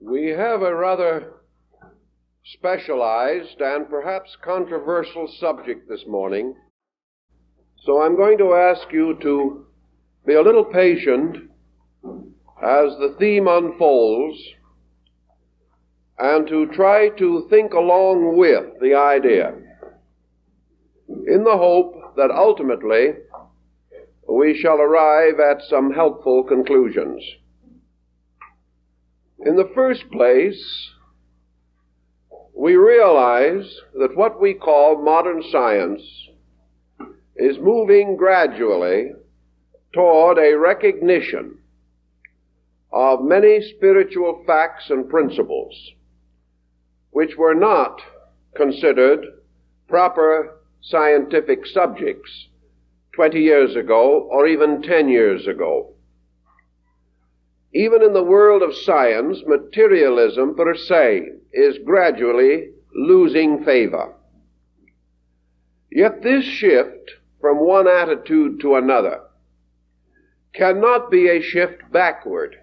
We have a rather specialized and perhaps controversial subject this morning, so I'm going to ask you to be a little patient as the theme unfolds and to try to think along with the idea in the hope that ultimately we shall arrive at some helpful conclusions. In the first place, we realize that what we call modern science is moving gradually toward a recognition of many spiritual facts and principles which were not considered proper scientific subjects 20 years ago or even 10 years ago. Even in the world of science, materialism per se is gradually losing favor. Yet this shift from one attitude to another cannot be a shift backward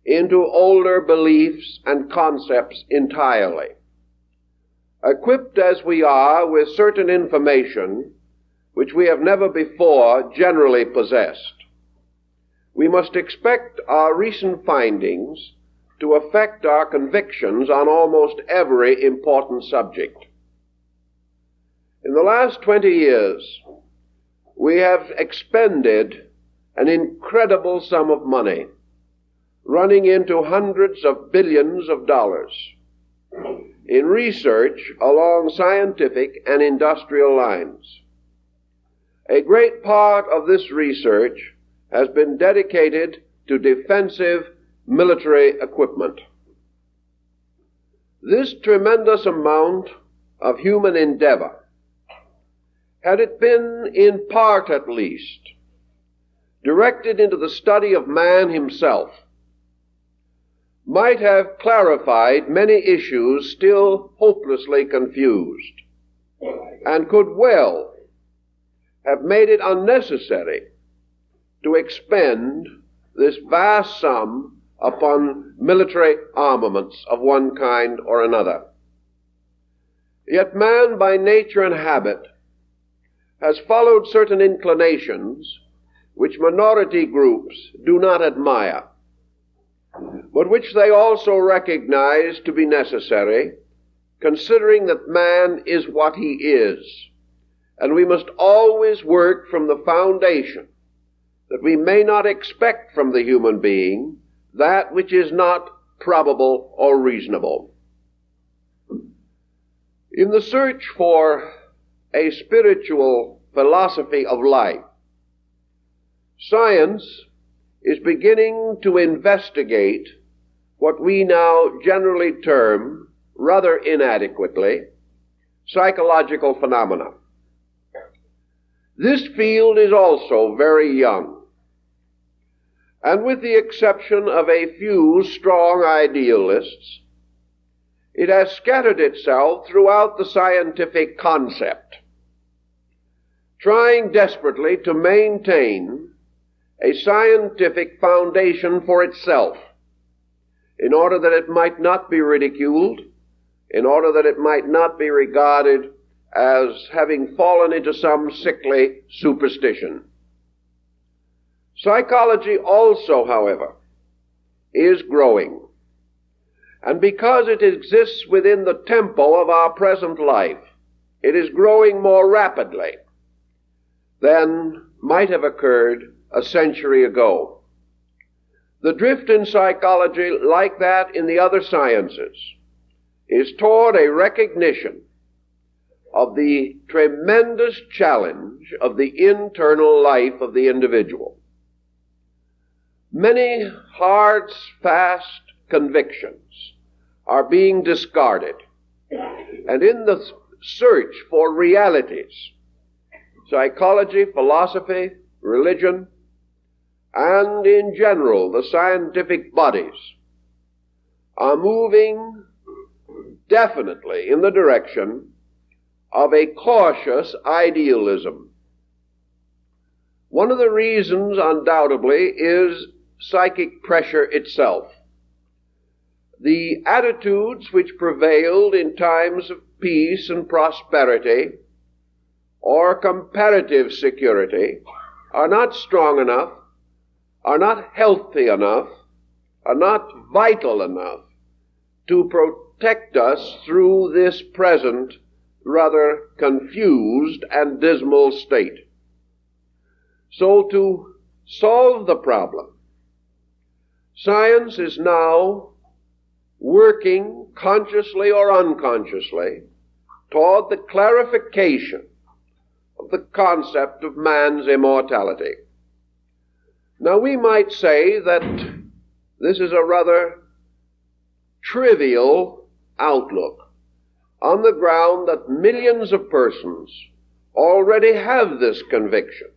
into older beliefs and concepts entirely. Equipped as we are with certain information which we have never before generally possessed, we must expect our recent findings to affect our convictions on almost every important subject. In the last 20 years, we have expended an incredible sum of money, running into hundreds of billions of dollars, in research along scientific and industrial lines. A great part of this research has been dedicated to defensive military equipment. This tremendous amount of human endeavor, had it been in part at least directed into the study of man himself, might have clarified many issues still hopelessly confused, and could well have made it unnecessary to expend this vast sum upon military armaments of one kind or another. Yet man, by nature and habit, has followed certain inclinations which minority groups do not admire, but which they also recognize to be necessary, considering that man is what he is, and we must always work from the foundation that we may not expect from the human being that which is not probable or reasonable. In the search for a spiritual philosophy of life, science is beginning to investigate what we now generally term, rather inadequately, psychological phenomena. This field is also very young, and with the exception of a few strong idealists, it has scattered itself throughout the scientific concept, trying desperately to maintain a scientific foundation for itself, in order that it might not be ridiculed, in order that it might not be regarded as having fallen into some sickly superstition. Psychology also, however, is growing, and because it exists within the tempo of our present life, it is growing more rapidly than might have occurred a century ago. The drift in psychology, like that in the other sciences, is toward a recognition of the tremendous challenge of the internal life of the individual. Many hard, fast convictions are being discarded, and in the search for realities, psychology, philosophy, religion, and in general the scientific bodies are moving definitely in the direction of a cautious idealism. One of the reasons, undoubtedly, is psychic pressure itself. the attitudes which prevailed in times of peace and prosperity or comparative security are not strong enough, are not healthy enough, are not vital enough to protect us through this present rather confused and dismal state. So to solve the problem, science is now working consciously or unconsciously toward the clarification of the concept of man's immortality. Now we might say that this is a rather trivial outlook on the ground that millions of persons already have this conviction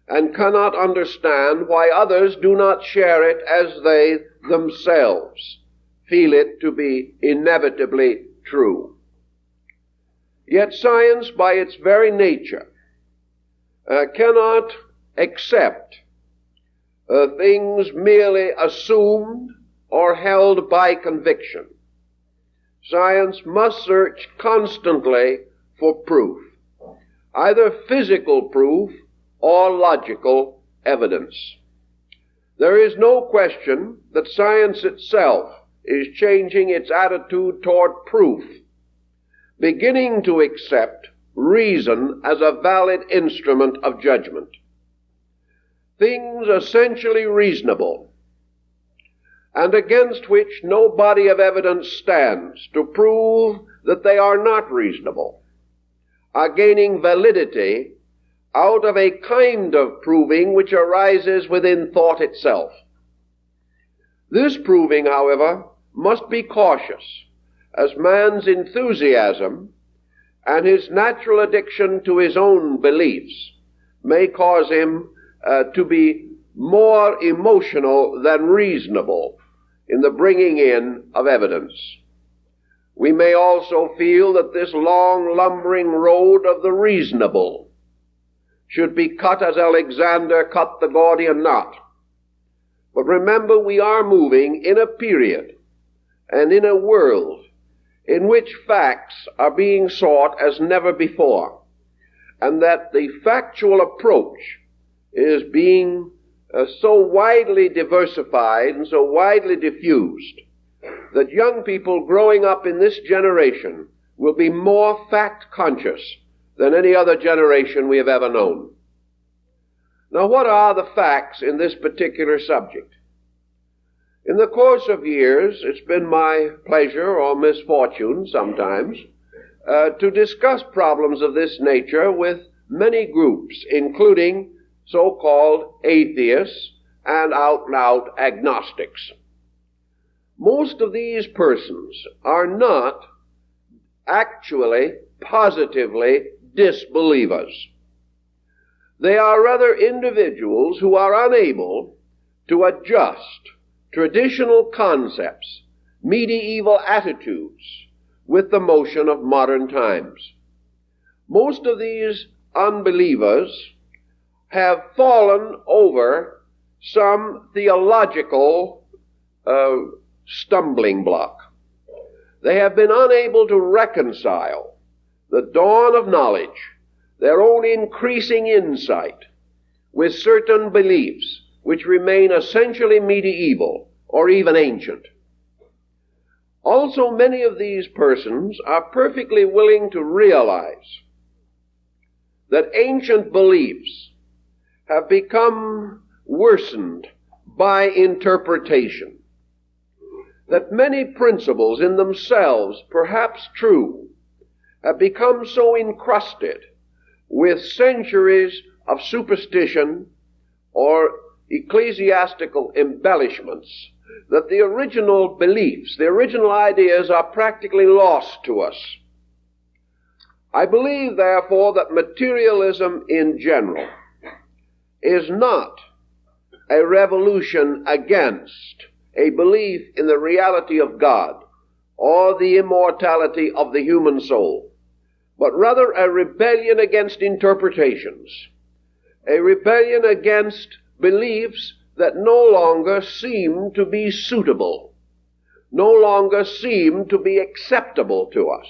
and cannot understand why others do not share it as they themselves feel it to be inevitably true. Yet science, by its very nature, cannot accept things merely assumed or held by conviction. Science must search constantly for proof, either physical proof or logical evidence. There is no question that science itself is changing its attitude toward proof, beginning to accept reason as a valid instrument of judgment. Things essentially reasonable, and against which no body of evidence stands to prove that they are not reasonable, are gaining validity out of a kind of proving which arises within thought itself. This proving, however, must be cautious, as man's enthusiasm and his natural addiction to his own beliefs may cause him to be more emotional than reasonable in the bringing in of evidence. We may also feel that this long, lumbering road of the reasonable should be cut as Alexander cut the Gordian knot. But remember, we are moving in a period and in a world in which facts are being sought as never before, and that the factual approach is being so widely diversified and so widely diffused that young people growing up in this generation will be more fact conscious than any other generation we have ever known. Now, what are the facts in this particular subject? In the course of years, it's been my pleasure or misfortune sometimes to discuss problems of this nature with many groups, including so-called atheists and out-and-out agnostics. Most of these persons are not actually positively disbelievers. They are rather individuals who are unable to adjust traditional concepts, medieval attitudes, with the motion of modern times. Most of these unbelievers have fallen over some theological stumbling block. They have been unable to reconcile the dawn of knowledge, their own increasing insight, with certain beliefs which remain essentially medieval or even ancient. Also, many of these persons are perfectly willing to realize that ancient beliefs have become worsened by interpretation, that many principles in themselves, perhaps true, have become so encrusted with centuries of superstition or ecclesiastical embellishments that the original beliefs, the original ideas are practically lost to us. I believe, therefore, that materialism in general is not a revolution against a belief in the reality of God or the immortality of the human soul, but rather a rebellion against interpretations, a rebellion against beliefs that no longer seem to be suitable no longer seem to be acceptable to us.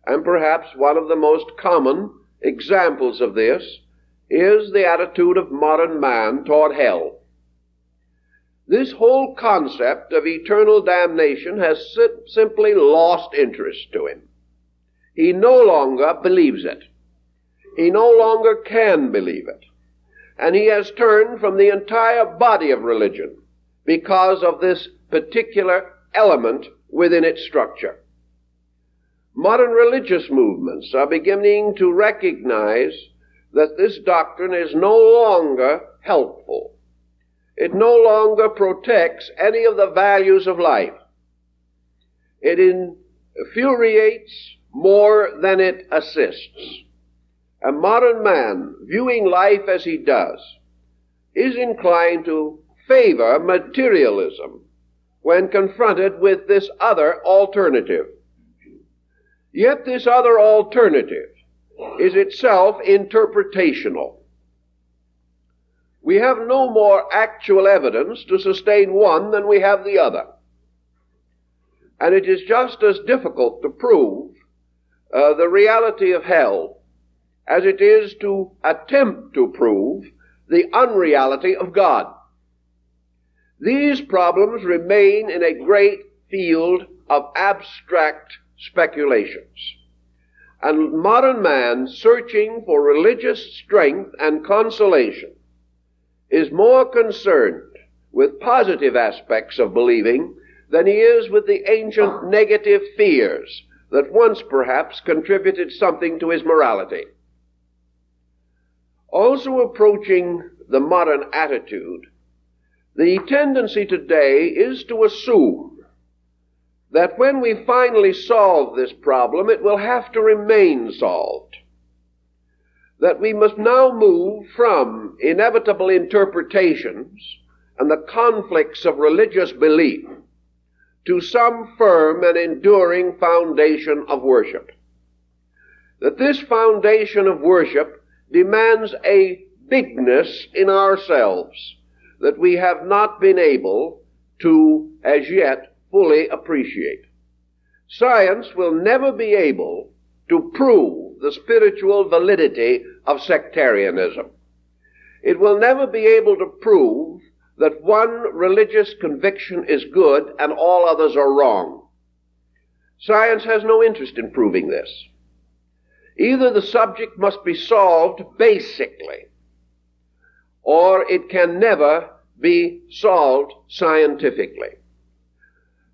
And perhaps one of the most common examples of this is the attitude of modern man toward hell. This whole concept of eternal damnation has simply lost interest to him. He no longer believes it. He no longer can believe it. And he has turned from the entire body of religion because of this particular element within its structure. Modern religious movements are beginning to recognize that this doctrine is no longer helpful. It no longer protects any of the values of life. It infuriates more than it assists. A modern man, viewing life as he does, is inclined to favor materialism when confronted with this other alternative. Yet this other alternative is itself interpretational. We have no more actual evidence to sustain one than we have the other. And it is just as difficult to prove the reality of hell as it is to attempt to prove the unreality of God. These problems remain in a great field of abstract speculations. And modern man, searching for religious strength and consolation, is more concerned with positive aspects of believing than he is with the ancient negative fears that once perhaps contributed something to his morality. Also approaching the modern attitude, the tendency today is to assume that when we finally solve this problem, it will have to remain solved. That we must now move from inevitable interpretations and the conflicts of religious belief to some firm and enduring foundation of worship. That this foundation of worship demands a bigness in ourselves that we have not been able to, as yet, fully appreciate. Science will never be able to prove the spiritual validity of sectarianism. It will never be able to prove that one religious conviction is good and all others are wrong. Science has no interest in proving this. Either the subject must be solved basically, or it can never be solved scientifically.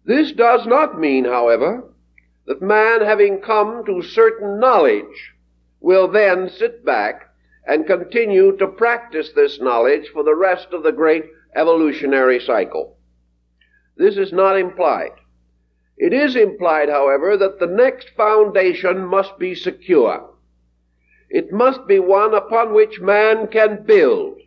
This does not mean, however, that man, having come to certain knowledge, will then sit back and continue to practice this knowledge for the rest of the great evolutionary cycle. This is not implied. It is implied, however, that the next foundation must be secure. It must be one upon which man can build,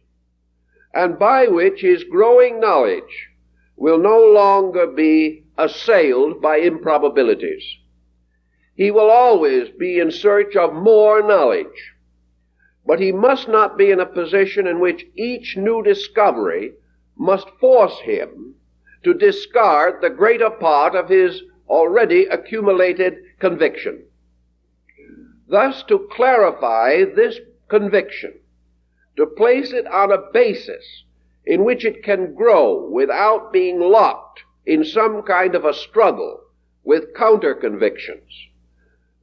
and by which his growing knowledge will no longer be assailed by improbabilities. He will always be in search of more knowledge, but he must not be in a position in which each new discovery must force him to discard the greater part of his already accumulated conviction. Thus, to clarify this conviction, to place it on a basis in which it can grow without being locked in some kind of a struggle with counter-convictions,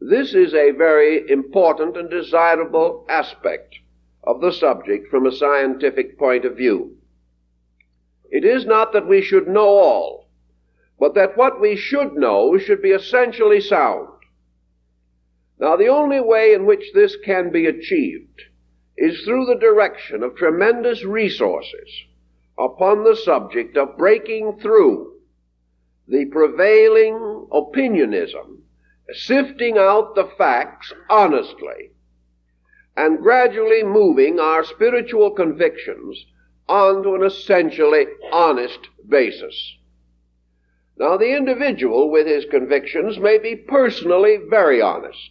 this is a very important and desirable aspect of the subject from a scientific point of view. It is not that we should know all, but that what we should know should be essentially sound. Now, the only way in which this can be achieved is through the direction of tremendous resources upon the subject of breaking through the prevailing opinionism, sifting out the facts honestly, and gradually moving our spiritual convictions onto an essentially honest basis. Now, the individual with his convictions may be personally very honest.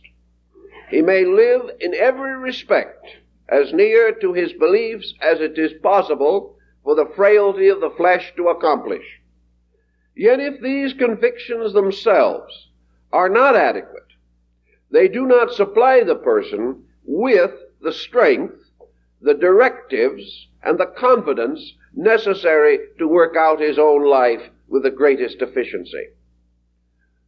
He may live in every respect as near to his beliefs as it is possible for the frailty of the flesh to accomplish. Yet if these convictions themselves are not adequate, they do not supply the person with the strength, the directives, and the confidence necessary to work out his own life with the greatest efficiency.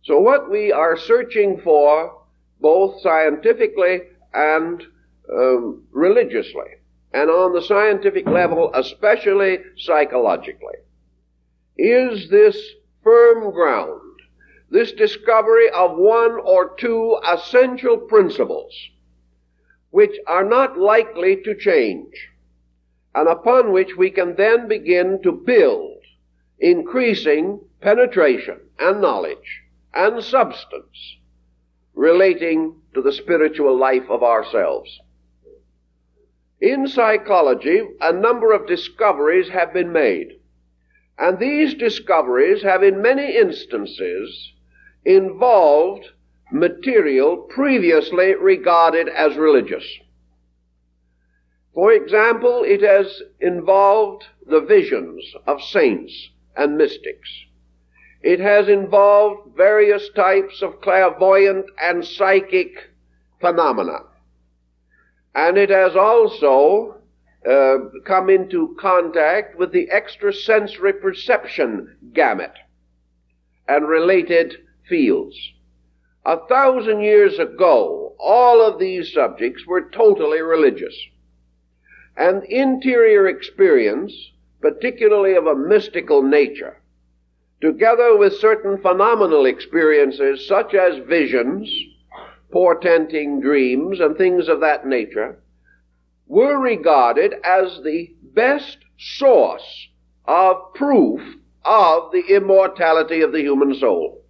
So what we are searching for, both scientifically and religiously, and on the scientific level, especially psychologically, is this firm ground, this discovery of one or two essential principles which are not likely to change, and upon which we can then begin to build increasing penetration and knowledge and substance relating to the spiritual life of ourselves. In psychology, a number of discoveries have been made, and these discoveries have in many instances involved material previously regarded as religious. For example, it has involved the visions of saints and mystics. It has involved various types of clairvoyant and psychic phenomena. And it has also come into contact with the extrasensory perception gamut and related fields. 1,000 years ago, all of these subjects were totally religious. And interior experience, particularly of a mystical nature, together with certain phenomenal experiences such as visions, portenting dreams, and things of that nature, were regarded as the best source of proof of the immortality of the human soul.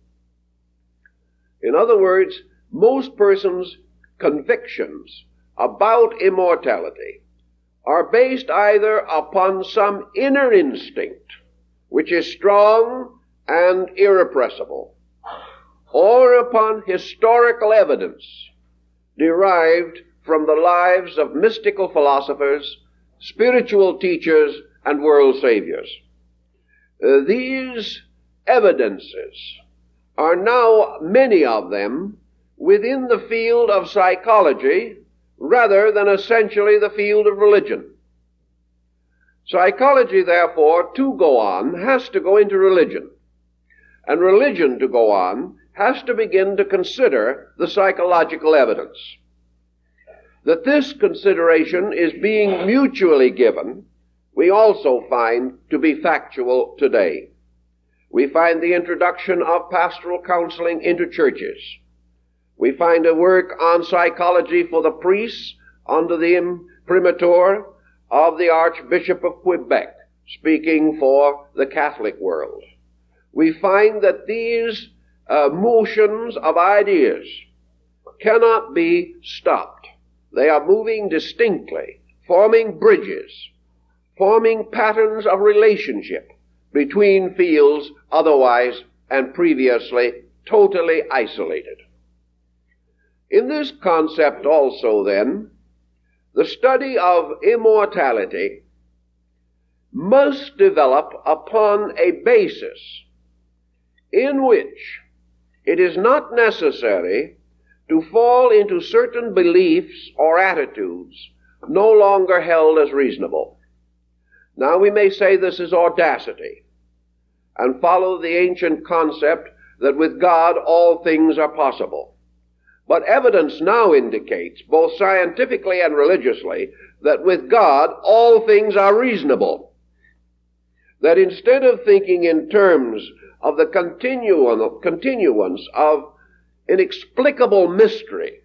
In other words, most persons' convictions about immortality are based either upon some inner instinct, which is strong and irrepressible, or upon historical evidence derived from the lives of mystical philosophers, spiritual teachers, and world saviors. These evidences are now, many of them, within the field of psychology rather than essentially the field of religion. Psychology, therefore, to go on, has to go into religion. And religion, to go on, has to begin to consider the psychological evidence. That this consideration is being mutually given, we also find to be factual today. We find the introduction of pastoral counseling into churches. We find a work on psychology for the priests under the imprimatur of the Archbishop of Quebec, speaking for the Catholic world. We find that these motions of ideas cannot be stopped. They are moving distinctly, forming bridges, forming patterns of relationship between fields otherwise and previously totally isolated. In this concept also, then, the study of immortality must develop upon a basis in which it is not necessary to fall into certain beliefs or attitudes no longer held as reasonable. Now we may say this is audacity and follow the ancient concept that with God all things are possible. But evidence now indicates, both scientifically and religiously, that with God all things are reasonable. That instead of thinking in terms of the continuance of inexplicable mystery,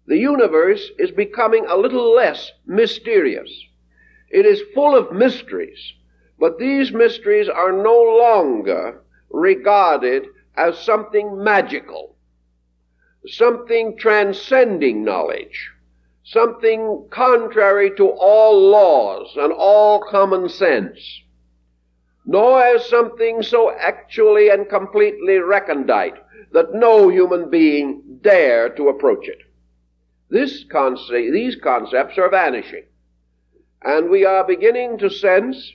the universe is becoming a little less mysterious. It is full of mysteries, but these mysteries are no longer regarded as something magical, something transcending knowledge, something contrary to all laws and all common sense, nor as something so actually and completely recondite that no human being dare to approach it. These concepts are vanishing, and we are beginning to sense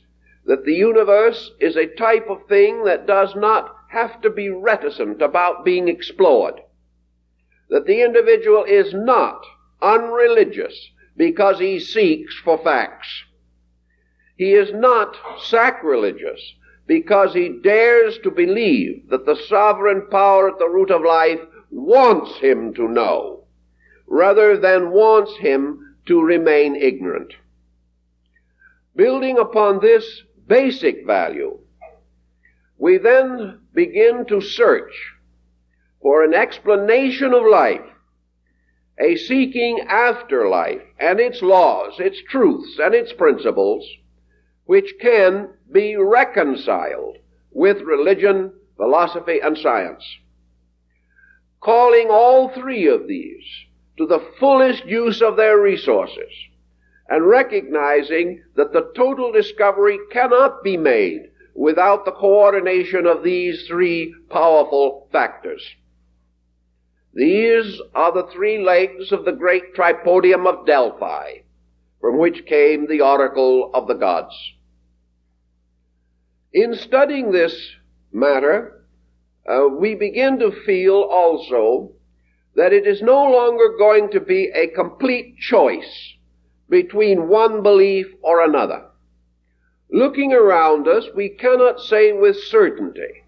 that the universe is a type of thing that does not have to be reticent about being explored, that the individual is not unreligious because he seeks for facts. He is not sacrilegious because he dares to believe that the sovereign power at the root of life wants him to know, rather than wants him to remain ignorant. Building upon this basic value, we then begin to search for an explanation of life, a seeking after life and its laws, its truths, and its principles, which can be reconciled with religion, philosophy, and science, calling all three of these to the fullest use of their resources, and recognizing that the total discovery cannot be made without the coordination of these three powerful factors. These are the three legs of the great tripodium of Delphi, from which came the oracle of the gods. In studying this matter, we begin to feel also that it is no longer going to be a complete choice between one belief or another. Looking around us, we cannot say with certainty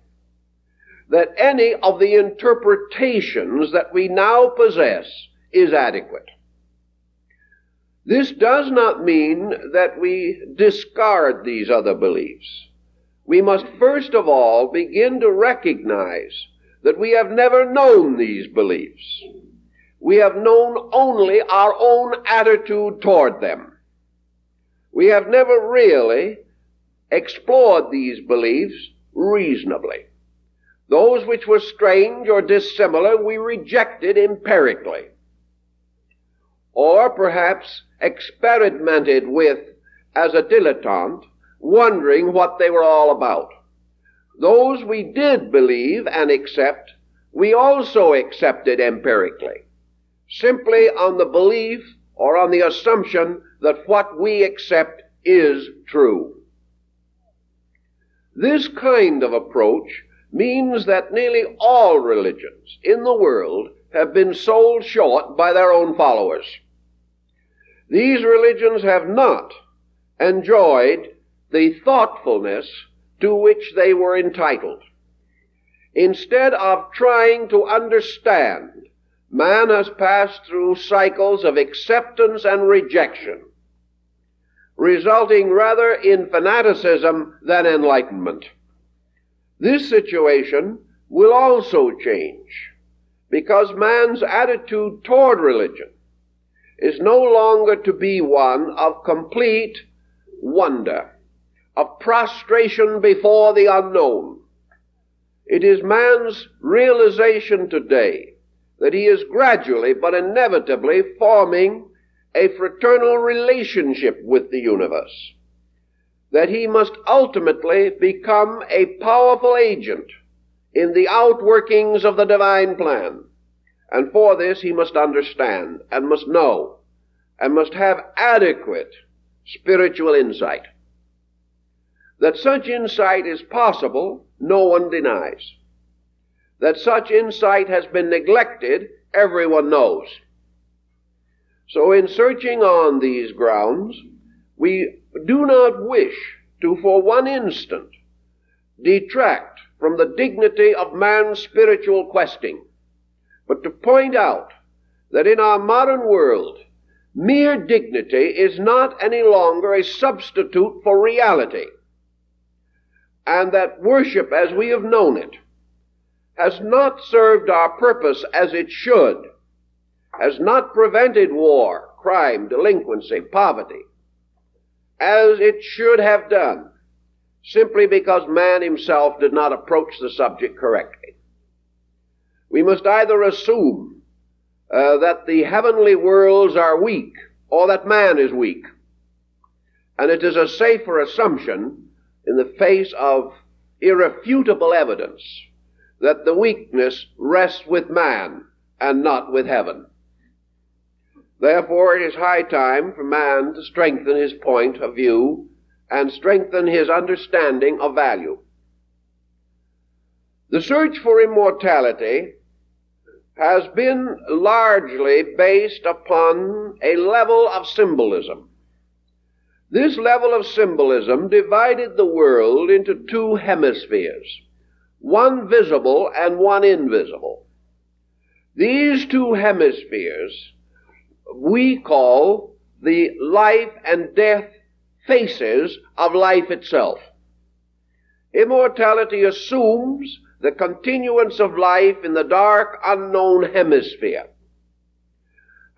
that any of the interpretations that we now possess is adequate. This does not mean that we discard these other beliefs. We must first of all begin to recognize that we have never known these beliefs. We have known only our own attitude toward them. We have never really explored these beliefs reasonably. Those which were strange or dissimilar we rejected empirically, or perhaps experimented with as a dilettante, wondering what they were all about. Those we did believe and accept, we also accepted empirically, simply on the belief or on the assumption that what we accept is true. This kind of approach means that nearly all religions in the world have been sold short by their own followers. These religions have not enjoyed the thoughtfulness to which they were entitled. Instead of trying to understand, man has passed through cycles of acceptance and rejection, resulting rather in fanaticism than enlightenment. This situation will also change, because man's attitude toward religion is no longer to be one of complete wonder, of prostration before the unknown. It is man's realization today that he is gradually but inevitably forming a fraternal relationship with the universe, that he must ultimately become a powerful agent in the outworkings of the divine plan. And for this he must understand and must know and must have adequate spiritual insight. That such insight is possible, no one denies. That such insight has been neglected, everyone knows. So in searching on these grounds, we do not wish to for one instant detract from the dignity of man's spiritual questing, but to point out that in our modern world, mere dignity is not any longer a substitute for reality, and that worship as we have known it has not served our purpose as it should, has not prevented war, crime, delinquency, poverty, as it should have done, simply because man himself did not approach the subject correctly. We must either assume that the heavenly worlds are weak, or that man is weak. And it is a safer assumption in the face of irrefutable evidence that the weakness rests with man and not with heaven. Therefore, it is high time for man to strengthen his point of view and strengthen his understanding of value. The search for immortality has been largely based upon a level of symbolism. This level of symbolism divided the world into two hemispheres, one visible and one invisible. These two hemispheres we call the life and death faces of life itself. Immortality assumes the continuance of life in the dark, unknown hemisphere,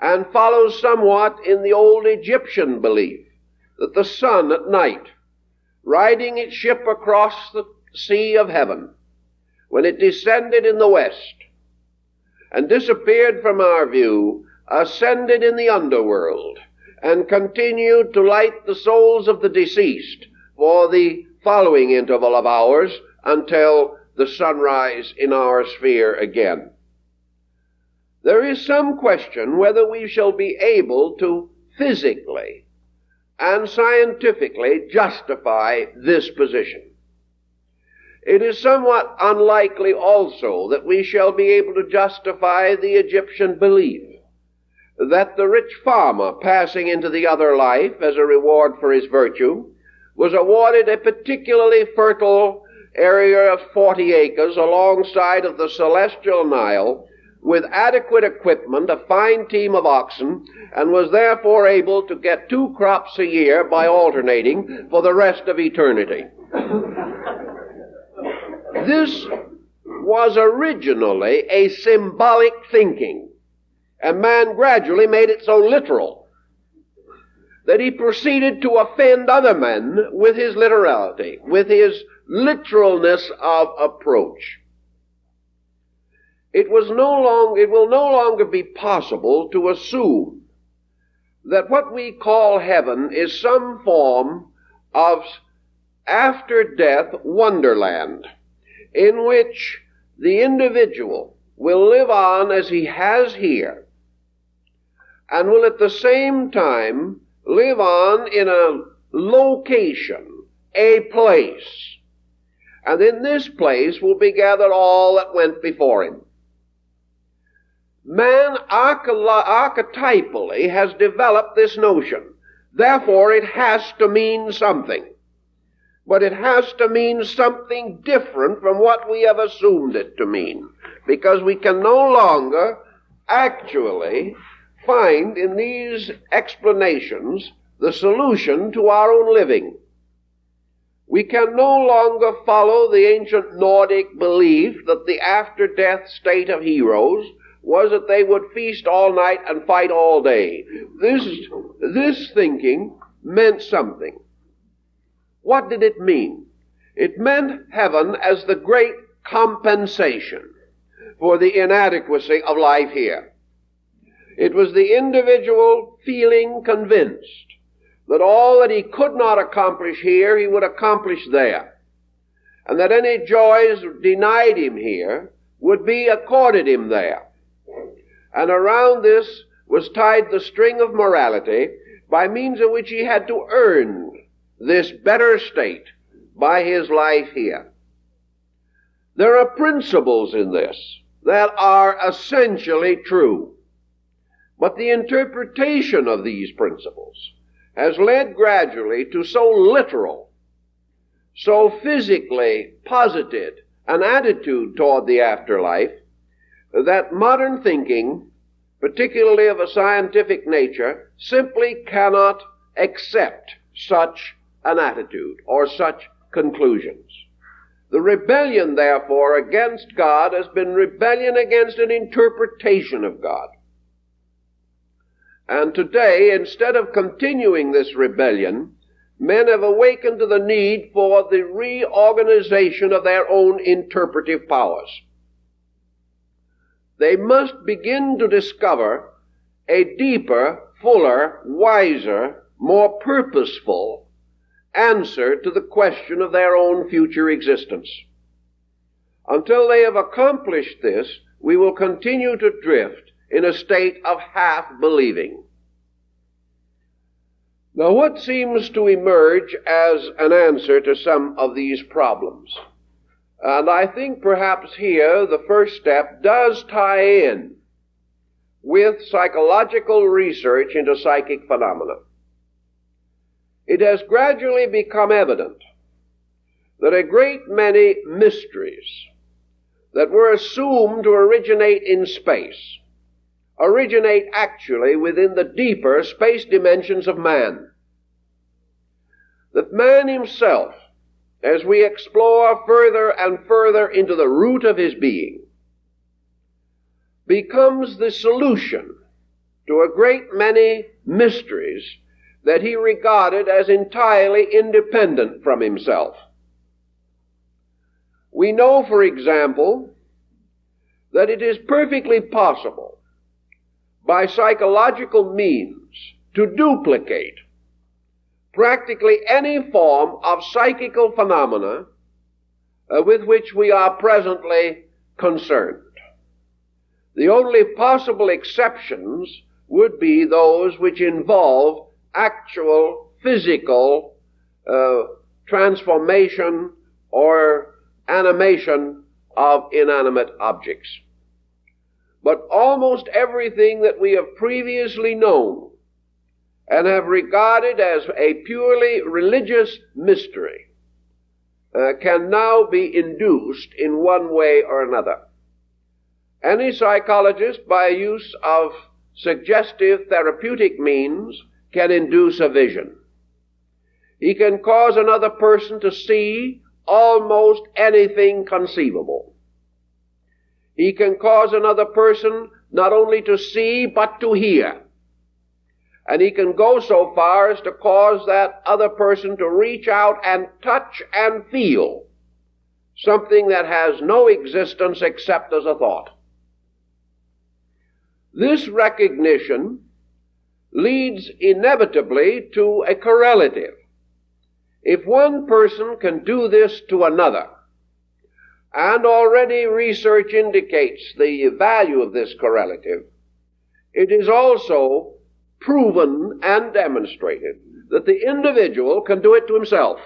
and follows somewhat in the old Egyptian belief that the sun at night, riding its ship across the sea of heaven, when it descended in the west and disappeared from our view, ascended in the underworld and continued to light the souls of the deceased for the following interval of hours until the sunrise in our sphere again. There is some question whether we shall be able to physically and scientifically justify this position. It is somewhat unlikely also that we shall be able to justify the Egyptian belief that the rich farmer passing into the other life as a reward for his virtue was awarded a particularly fertile area of 40 acres alongside of the celestial Nile with adequate equipment, a fine team of oxen, and was therefore able to get 2 crops a year by alternating for the rest of eternity. This was originally a symbolic thinking, and man gradually made it so literal that he proceeded to offend other men with his literality, with his literalness of approach. It will no longer be possible to assume that what we call heaven is some form of after-death wonderland in which the individual will live on as he has here and will at the same time live on in a location, a place, and in this place will be gathered all that went before him. Man archetypally has developed this notion. Therefore, it has to mean something. But it has to mean something different from what we have assumed it to mean, because we can no longer actually find in these explanations the solution to our own living. We can no longer follow the ancient Nordic belief that the after-death state of heroes was that they would feast all night and fight all day. This thinking meant something. What did it mean? It meant heaven as the great compensation for the inadequacy of life here. It was the individual feeling convinced that all that he could not accomplish here, he would accomplish there, and that any joys denied him here would be accorded him there. And around this was tied the string of morality by means of which he had to earn this better state by his life here. There are principles in this that are essentially true, but the interpretation of these principles has led gradually to so literal, so physically posited an attitude toward the afterlife that modern thinking, particularly of a scientific nature, simply cannot accept such an attitude or such conclusions. The rebellion, therefore, against God has been rebellion against an interpretation of God. And today, instead of continuing this rebellion, men have awakened to the need for the reorganization of their own interpretive powers. They must begin to discover a deeper, fuller, wiser, more purposeful answer to the question of their own future existence. Until they have accomplished this, we will continue to drift in a state of half-believing. Now, what seems to emerge as an answer to some of these problems? And I think perhaps here the first step does tie in with psychological research into psychic phenomena. It has gradually become evident that a great many mysteries that were assumed to originate in space originate actually within the deeper space dimensions of man. That man himself, as we explore further and further into the root of his being, becomes the solution to a great many mysteries that he regarded as entirely independent from himself. We know, for example, that it is perfectly possible by psychological means to duplicate practically any form of psychical phenomena with which we are presently concerned. The only possible exceptions would be those which involve actual physical transformation or animation of inanimate objects. But almost everything that we have previously known and have regarded as a purely religious mystery can now be induced in one way or another. Any psychologist, by use of suggestive therapeutic means, can induce a vision. He can cause another person to see almost anything conceivable. He can cause another person not only to see, but to hear. And he can go so far as to cause that other person to reach out and touch and feel something that has no existence except as a thought. This recognition leads inevitably to a correlative. If one person can do this to another, and already research indicates the value of this correlative, it is also proven and demonstrated that the individual can do it to himself.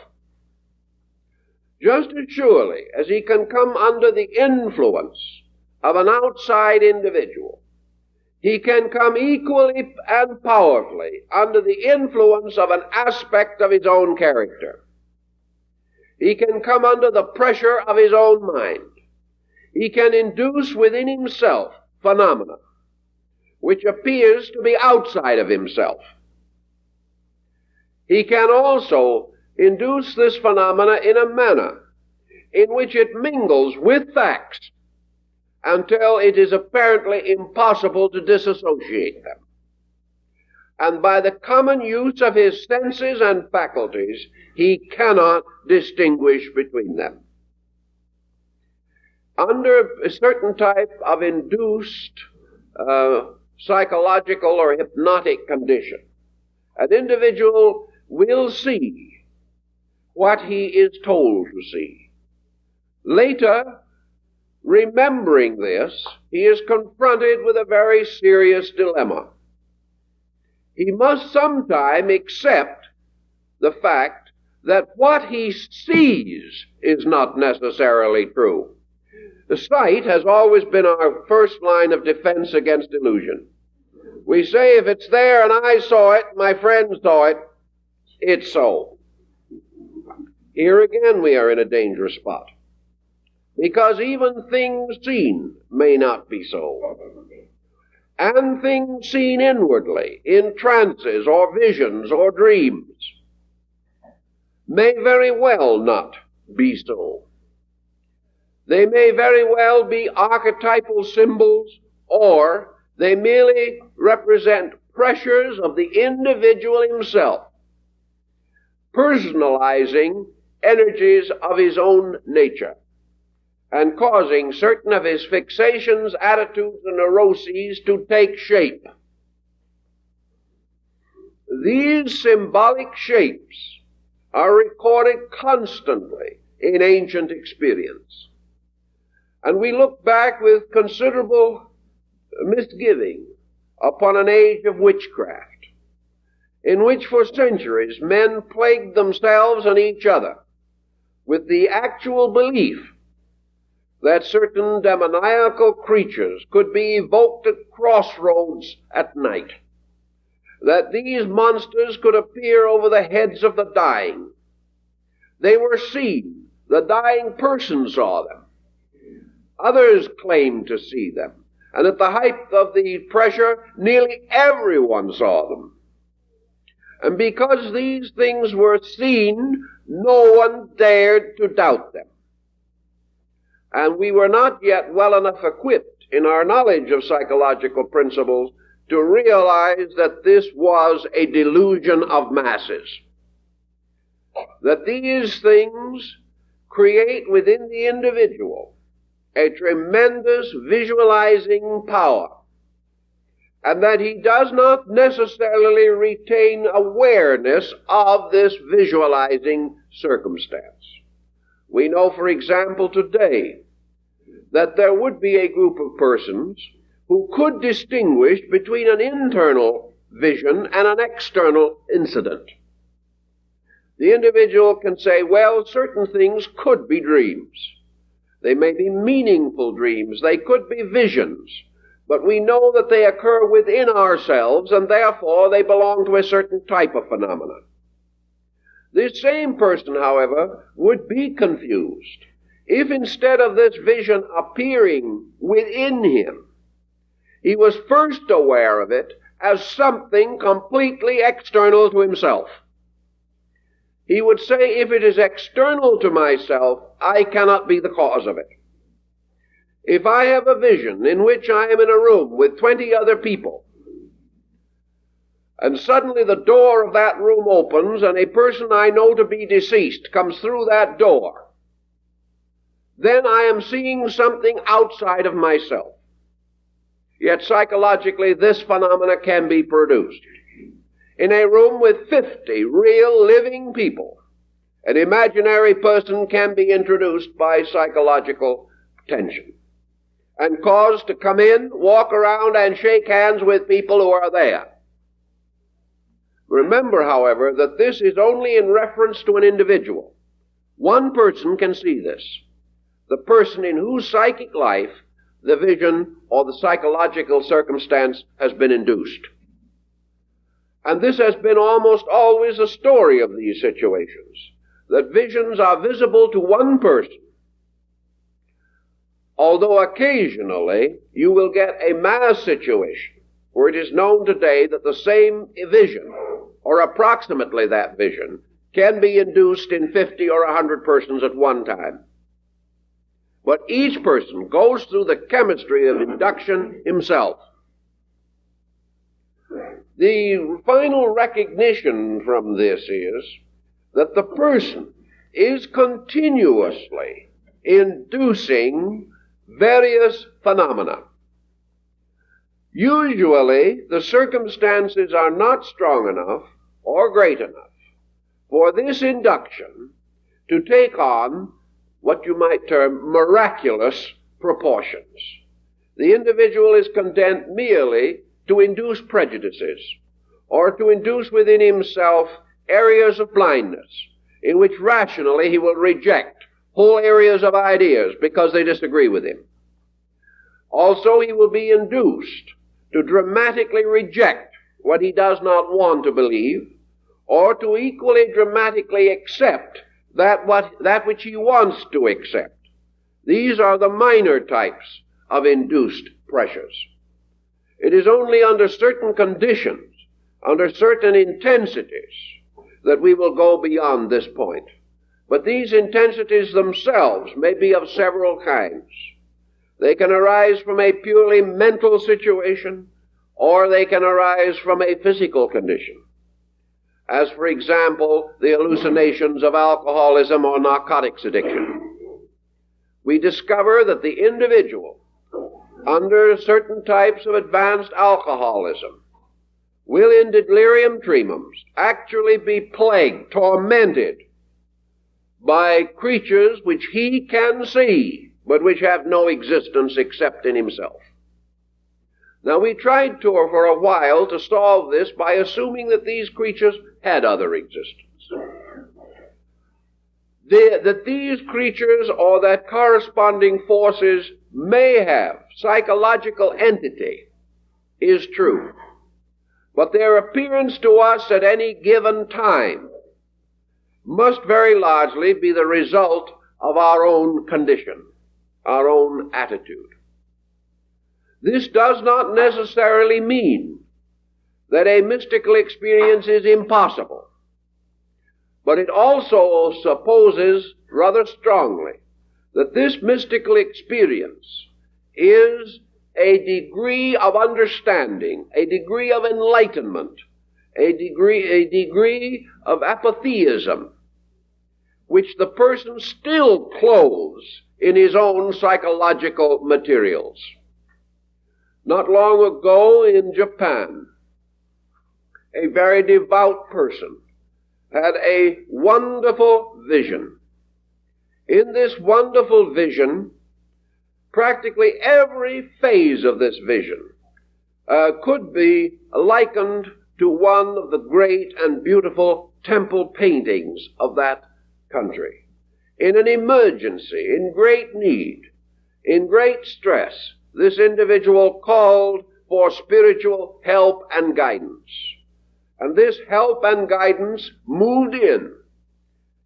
Just as surely as he can come under the influence of an outside individual, he can come equally and powerfully under the influence of an aspect of his own character. He can come under the pressure of his own mind. He can induce within himself phenomena which appears to be outside of himself. He can also induce this phenomena in a manner in which it mingles with facts until it is apparently impossible to disassociate them. And by the common use of his senses and faculties, he cannot distinguish between them. Under a certain type of induced psychological or hypnotic condition, an individual will see what he is told to see. Later, remembering this, he is confronted with a very serious dilemma. He must sometime accept the fact that what he sees is not necessarily true. The sight has always been our first line of defense against illusion. We say, if it's there and I saw it, my friend saw it, it's so. Here again we are in a dangerous spot, because even things seen may not be so. And things seen inwardly, in trances or visions or dreams, may very well not be so. They may very well be archetypal symbols, or they merely represent pressures of the individual himself, personalizing energies of his own nature, and causing certain of his fixations, attitudes, and neuroses to take shape. These symbolic shapes are recorded constantly in ancient experience. And we look back with considerable misgiving upon an age of witchcraft, in which for centuries men plagued themselves and each other with the actual belief that certain demoniacal creatures could be evoked at crossroads at night, that these monsters could appear over the heads of the dying. They were seen. The dying person saw them. Others claimed to see them. And at the height of the pressure, nearly everyone saw them. And because these things were seen, no one dared to doubt them. And we were not yet well enough equipped in our knowledge of psychological principles to realize that this was a delusion of masses. That these things create within the individual a tremendous visualizing power, and that he does not necessarily retain awareness of this visualizing circumstance. We know, for example, today, that there would be a group of persons who could distinguish between an internal vision and an external incident. The individual can say, well, certain things could be dreams. They may be meaningful dreams. They could be visions. But we know that they occur within ourselves, and therefore they belong to a certain type of phenomenon. This same person, however, would be confused if instead of this vision appearing within him, he was first aware of it as something completely external to himself. He would say, if it is external to myself, I cannot be the cause of it. If I have a vision in which I am in a room with 20 other people, and suddenly the door of that room opens and a person I know to be deceased comes through that door, then I am seeing something outside of myself. Yet psychologically, this phenomena can be produced. In a room with 50 real living people, an imaginary person can be introduced by psychological tension and caused to come in, walk around, and shake hands with people who are there. Remember, however, that this is only in reference to an individual. One person can see this. The person in whose psychic life the vision or the psychological circumstance has been induced. And this has been almost always a story of these situations, that visions are visible to one person, although occasionally you will get a mass situation where it is known today that the same vision, or approximately that vision, can be induced in 50 or 100 persons at one time. But each person goes through the chemistry of induction himself. The final recognition from this is that the person is continuously inducing various phenomena. Usually, the circumstances are not strong enough or great enough for this induction to take on what you might term miraculous proportions. The individual is content merely to induce prejudices, or to induce within himself areas of blindness, in which rationally he will reject whole areas of ideas because they disagree with him. Also, he will be induced to dramatically reject what he does not want to believe, or to equally dramatically accept that which he wants to accept. These are the minor types of induced pressures. It is only under certain conditions, under certain intensities, that we will go beyond this point. But these intensities themselves may be of several kinds. They can arise from a purely mental situation, or they can arise from a physical condition, as, for example, the hallucinations of alcoholism or narcotics addiction. We discover that the individual, under certain types of advanced alcoholism, will in delirium tremens actually be plagued, tormented by creatures which he can see, but which have no existence except in himself. Now, we tried for a while to solve this by assuming that these creatures had other existence. That these creatures or that corresponding forces may have psychological entity is true. But their appearance to us at any given time must very largely be the result of our own condition, our own attitude. This does not necessarily mean that a mystical experience is impossible, but it also supposes rather strongly that this mystical experience is a degree of understanding, a degree of enlightenment, a degree of apatheism, which the person still clothes in his own psychological materials. Not long ago in Japan, a very devout person had a wonderful vision. In this wonderful vision, practically every phase of this vision could be likened to one of the great and beautiful temple paintings of that country. In an emergency, in great need, in great stress, this individual called for spiritual help and guidance. And this help and guidance moved in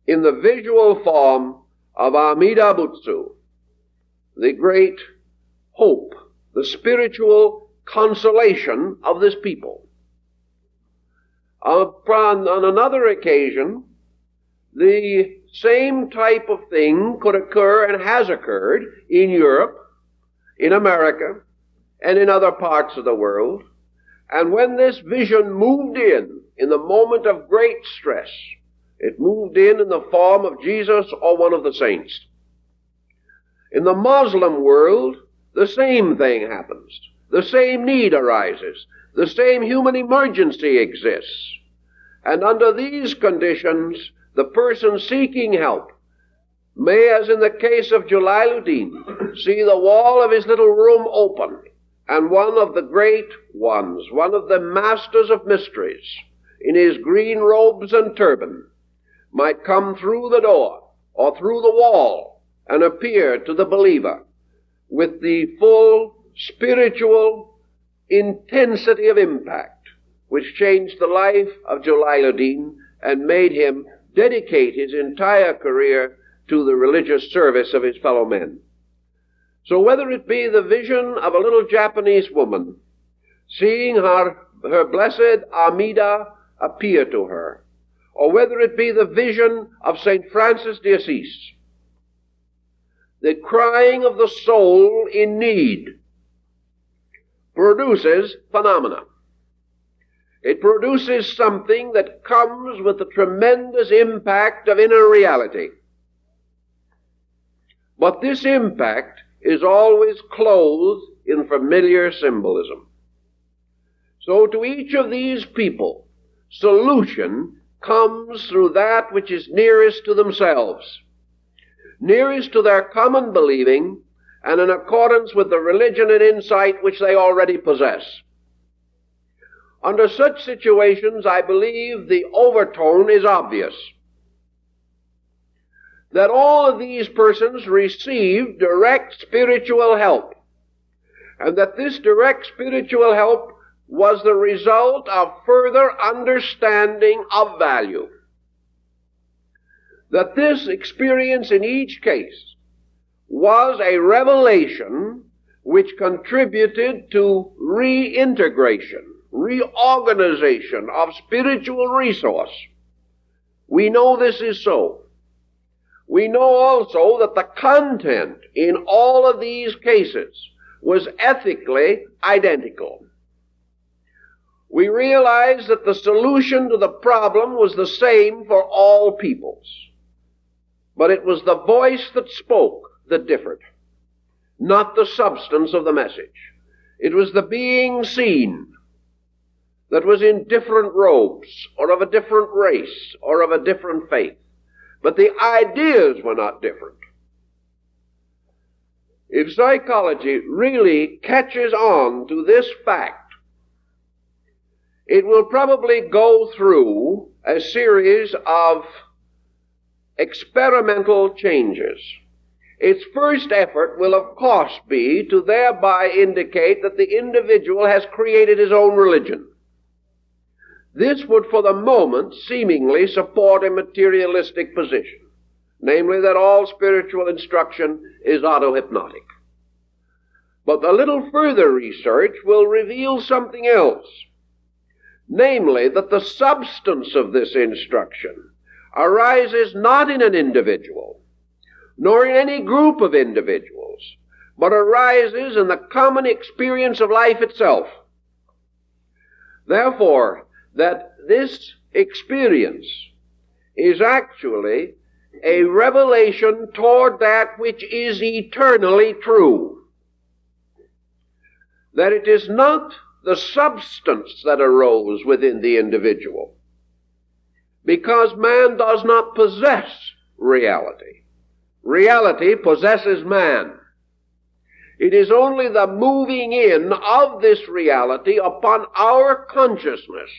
the visual form of Amida Butsu, the great hope, the spiritual consolation of this people. On another occasion, the same type of thing could occur and has occurred in Europe, in America, and in other parts of the world. And when this vision moved in the moment of great stress, it moved in the form of Jesus or one of the saints. In the Muslim world, the same thing happens. The same need arises. The same human emergency exists. And under these conditions, the person seeking help may, as in the case of Jalaluddin, see the wall of his little room open, and one of the great ones, one of the masters of mysteries, in his green robes and turban, might come through the door or through the wall and appear to the believer with the full spiritual intensity of impact which changed the life of Jalaluddin and made him dedicate his entire career to the religious service of his fellow men. So whether it be the vision of a little Japanese woman seeing her blessed Amida appear to her, or whether it be the vision of St. Francis de Assisi, the crying of the soul in need produces phenomena. It produces something that comes with the tremendous impact of inner reality. But this impact is always clothed in familiar symbolism. So to each of these people, solution comes through that which is nearest to themselves, nearest to their common believing, and in accordance with the religion and insight which they already possess. Under such situations, I believe the overtone is obvious, that all of these persons receive direct spiritual help, and that this direct spiritual help was the result of further understanding of value. That this experience in each case was a revelation which contributed to reintegration, reorganization of spiritual resource. We know this is so. We know also that the content in all of these cases was ethically identical. We realize that the solution to the problem was the same for all peoples. But it was the voice that spoke that differed, not the substance of the message. It was the being seen that was in different robes, or of a different race, or of a different faith. But the ideas were not different. if psychology really catches on to this fact, it will probably go through a series of experimental changes. Its first effort will, of course, be to thereby indicate that the individual has created his own religion. This would, for the moment, seemingly support a materialistic position, namely that all spiritual instruction is auto-hypnotic. But a little further research will reveal something else, namely that the substance of this instruction arises not in an individual, nor in any group of individuals, but arises in the common experience of life itself. Therefore, that this experience is actually a revelation toward that which is eternally true. That it is not the substance that arose within the individual, because man does not possess reality. Reality possesses man. It is only the moving in of this reality upon our consciousness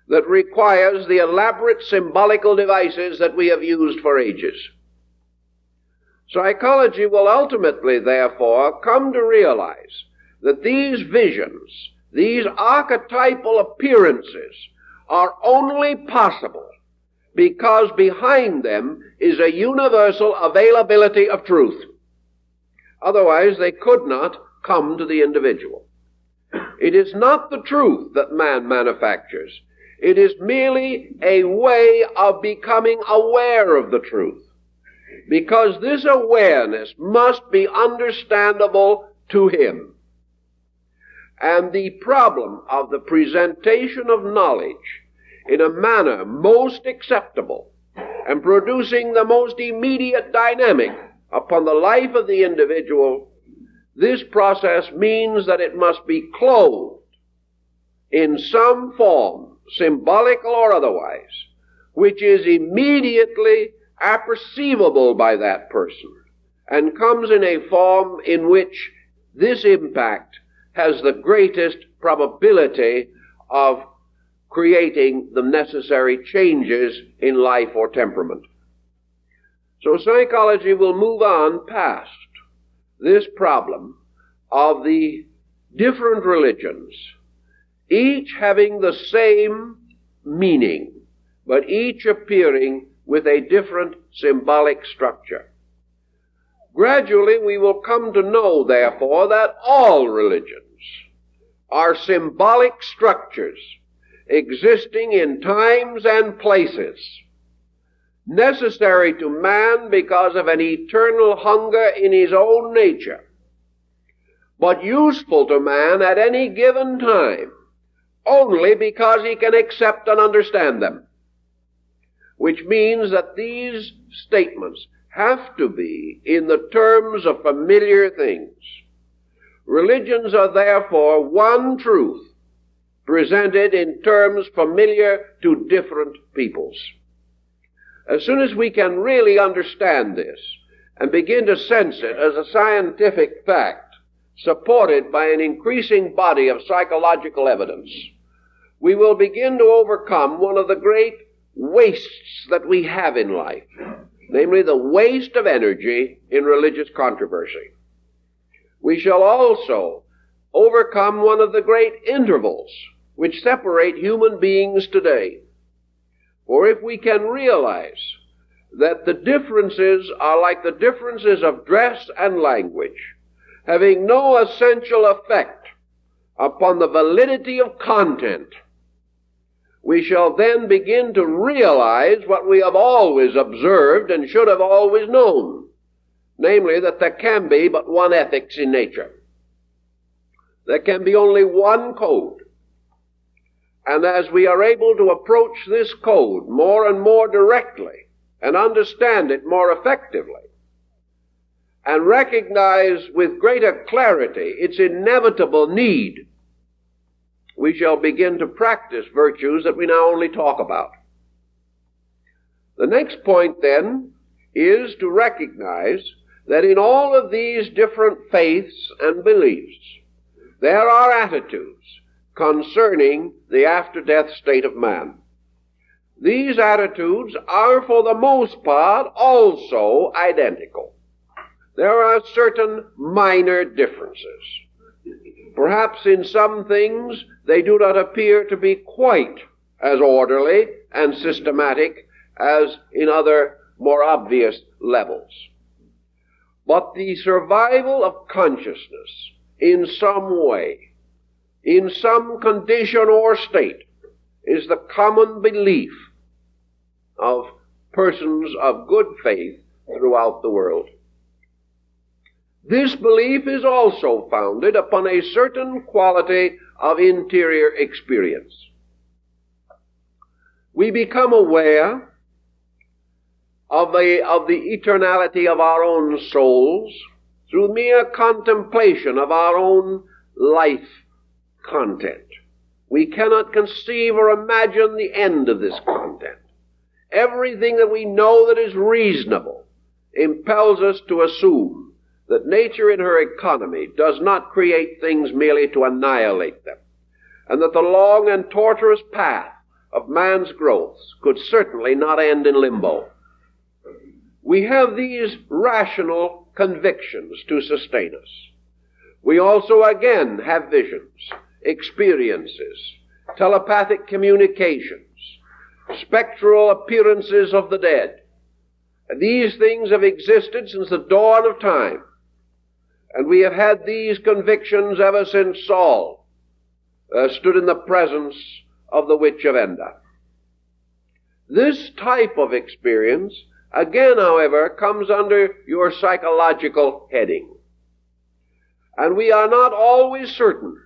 that requires the elaborate symbolical devices that we have used for ages. Psychology will ultimately, therefore, come to realize that these visions, these archetypal appearances, are only possible because behind them is a universal availability of truth. Otherwise, they could not come to the individual. It is not the truth that man manufactures. It is merely a way of becoming aware of the truth, because this awareness must be understandable to him. And the problem of the presentation of knowledge in a manner most acceptable and producing the most immediate dynamic upon the life of the individual, this process means that it must be clothed in some form, symbolical or otherwise, which is immediately apperceivable by that person and comes in a form in which this impact has the greatest probability of creating the necessary changes in life or temperament. So psychology will move on past this problem of the different religions, each having the same meaning, but each appearing with a different symbolic structure. Gradually we will come to know, therefore, that all religions are symbolic structures existing in times and places, necessary to man because of an eternal hunger in his own nature, but useful to man at any given time only because he can accept and understand them, which means that these statements have to be in the terms of familiar things. Religions are therefore one truth presented in terms familiar to different peoples. As soon as we can really understand this and begin to sense it as a scientific fact, supported by an increasing body of psychological evidence, we will begin to overcome one of the great wastes that we have in life, namely the waste of energy in religious controversy. We shall also overcome one of the great intervals which separate human beings today. For if we can realize that the differences are like the differences of dress and language, having no essential effect upon the validity of content, we shall then begin to realize what we have always observed and should have always known, namely that there can be but one ethics in nature. There can be only one code. And as we are able to approach this code more and more directly and understand it more effectively and recognize with greater clarity its inevitable need, we shall begin to practice virtues that we now only talk about. The next point then is to recognize that in all of these different faiths and beliefs, there are attitudes concerning the after-death state of man. These attitudes are for the most part also identical. There are certain minor differences. Perhaps in some things they do not appear to be quite as orderly and systematic as in other more obvious levels. But the survival of consciousness in some way, in some condition or state, is the common belief of persons of good faith throughout the world. This belief is also founded upon a certain quality of interior experience. We become aware of the eternality of our own souls through mere contemplation of our own life content. We cannot conceive or imagine the end of this content. Everything that we know that is reasonable impels us to assume that nature in her economy does not create things merely to annihilate them, and that the long and tortuous path of man's growth could certainly not end in limbo. We have these rational convictions to sustain us. We also again have visions, experiences, telepathic communications, spectral appearances of the dead. And these things have existed since the dawn of time. And we have had these convictions ever since Saul stood in the presence of the witch of Endor. This type of experience, again, however, comes under your psychological heading. And we are not always certain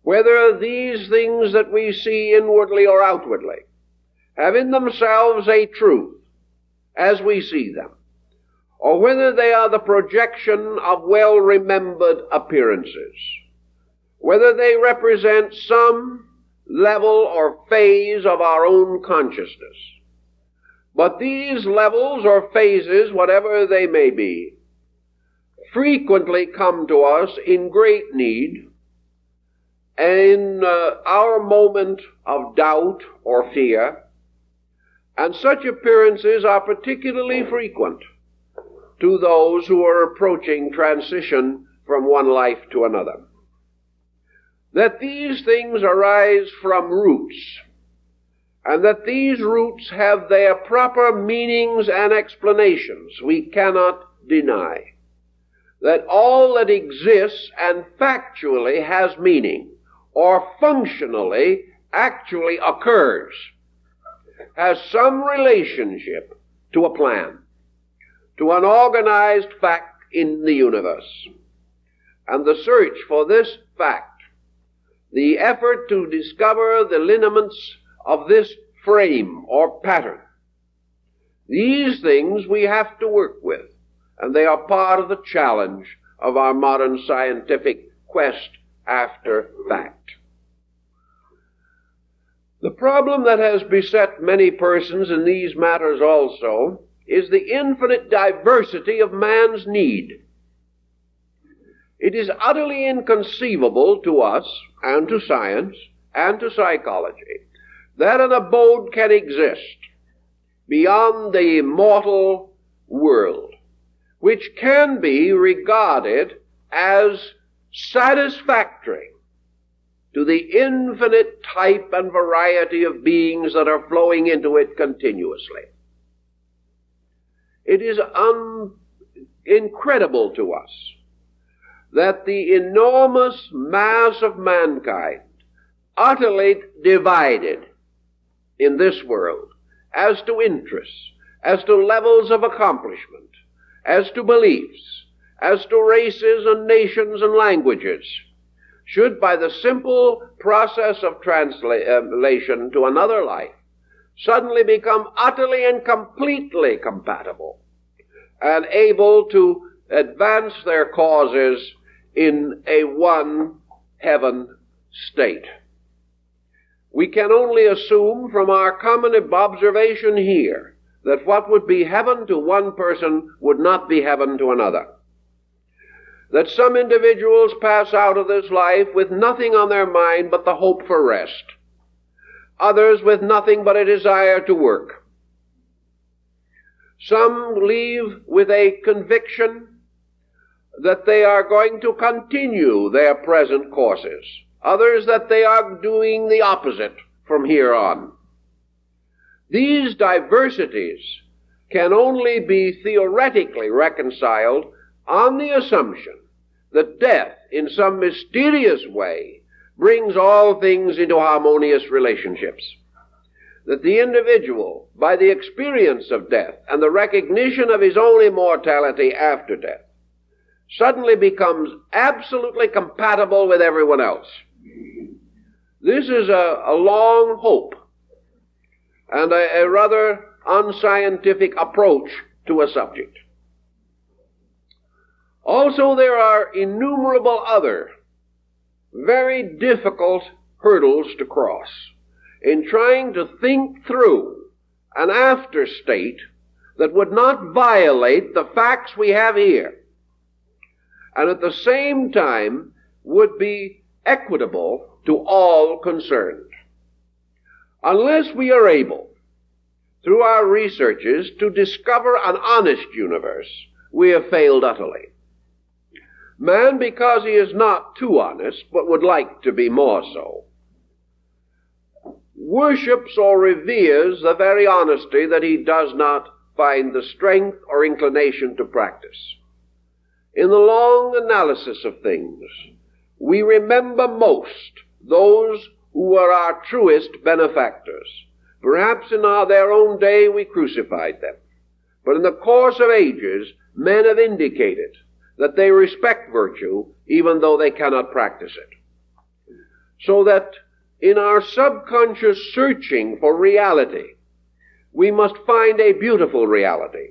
whether these things that we see inwardly or outwardly have in themselves a truth as we see them, or whether they are the projection of well-remembered appearances, whether they represent some level or phase of our own consciousness. But these levels or phases, whatever they may be, frequently come to us in great need in our moment of doubt or fear, and such appearances are particularly frequent to those who are approaching transition from one life to another. That these things arise from roots, and that these roots have their proper meanings and explanations, we cannot deny. That all that exists and factually has meaning, or functionally actually occurs, has some relationship to a plan, to an organized fact in the universe. And the search for this fact, the effort to discover the lineaments of this frame or pattern, these things we have to work with, and they are part of the challenge of our modern scientific quest after fact. The problem that has beset many persons in these matters also is the infinite diversity of man's need. It is utterly inconceivable to us, and to science, and to psychology, that an abode can exist beyond the mortal world, which can be regarded as satisfactory to the infinite type and variety of beings that are flowing into it continuously. It is incredible to us that the enormous mass of mankind, utterly divided in this world as to interests, as to levels of accomplishment, as to beliefs, as to races and nations and languages, should by the simple process of translation to another life suddenly become utterly and completely compatible and able to advance their causes in a one heaven state. We can only assume from our common observation here that what would be heaven to one person would not be heaven to another. That some individuals pass out of this life with nothing on their mind but the hope for rest. Others with nothing but a desire to work. Some leave with a conviction that they are going to continue their present courses. Others that they are doing the opposite from here on. These diversities can only be theoretically reconciled on the assumption that death, in some mysterious way, brings all things into harmonious relationships. That the individual, by the experience of death and the recognition of his own immortality after death, suddenly becomes absolutely compatible with everyone else. This is a long hope and a rather unscientific approach to a subject. Also, there are innumerable other very difficult hurdles to cross in trying to think through an after state that would not violate the facts we have here, and at the same time would be equitable to all concerned. Unless we are able, through our researches, to discover an honest universe, we have failed utterly. Man, because he is not too honest, but would like to be more so, worships or reveres the very honesty that he does not find the strength or inclination to practice. In the long analysis of things, we remember most those who were our truest benefactors. Perhaps in their own day we crucified them, but in the course of ages, men have indicated that they respect virtue even though they cannot practice it. So that in our subconscious searching for reality, we must find a beautiful reality.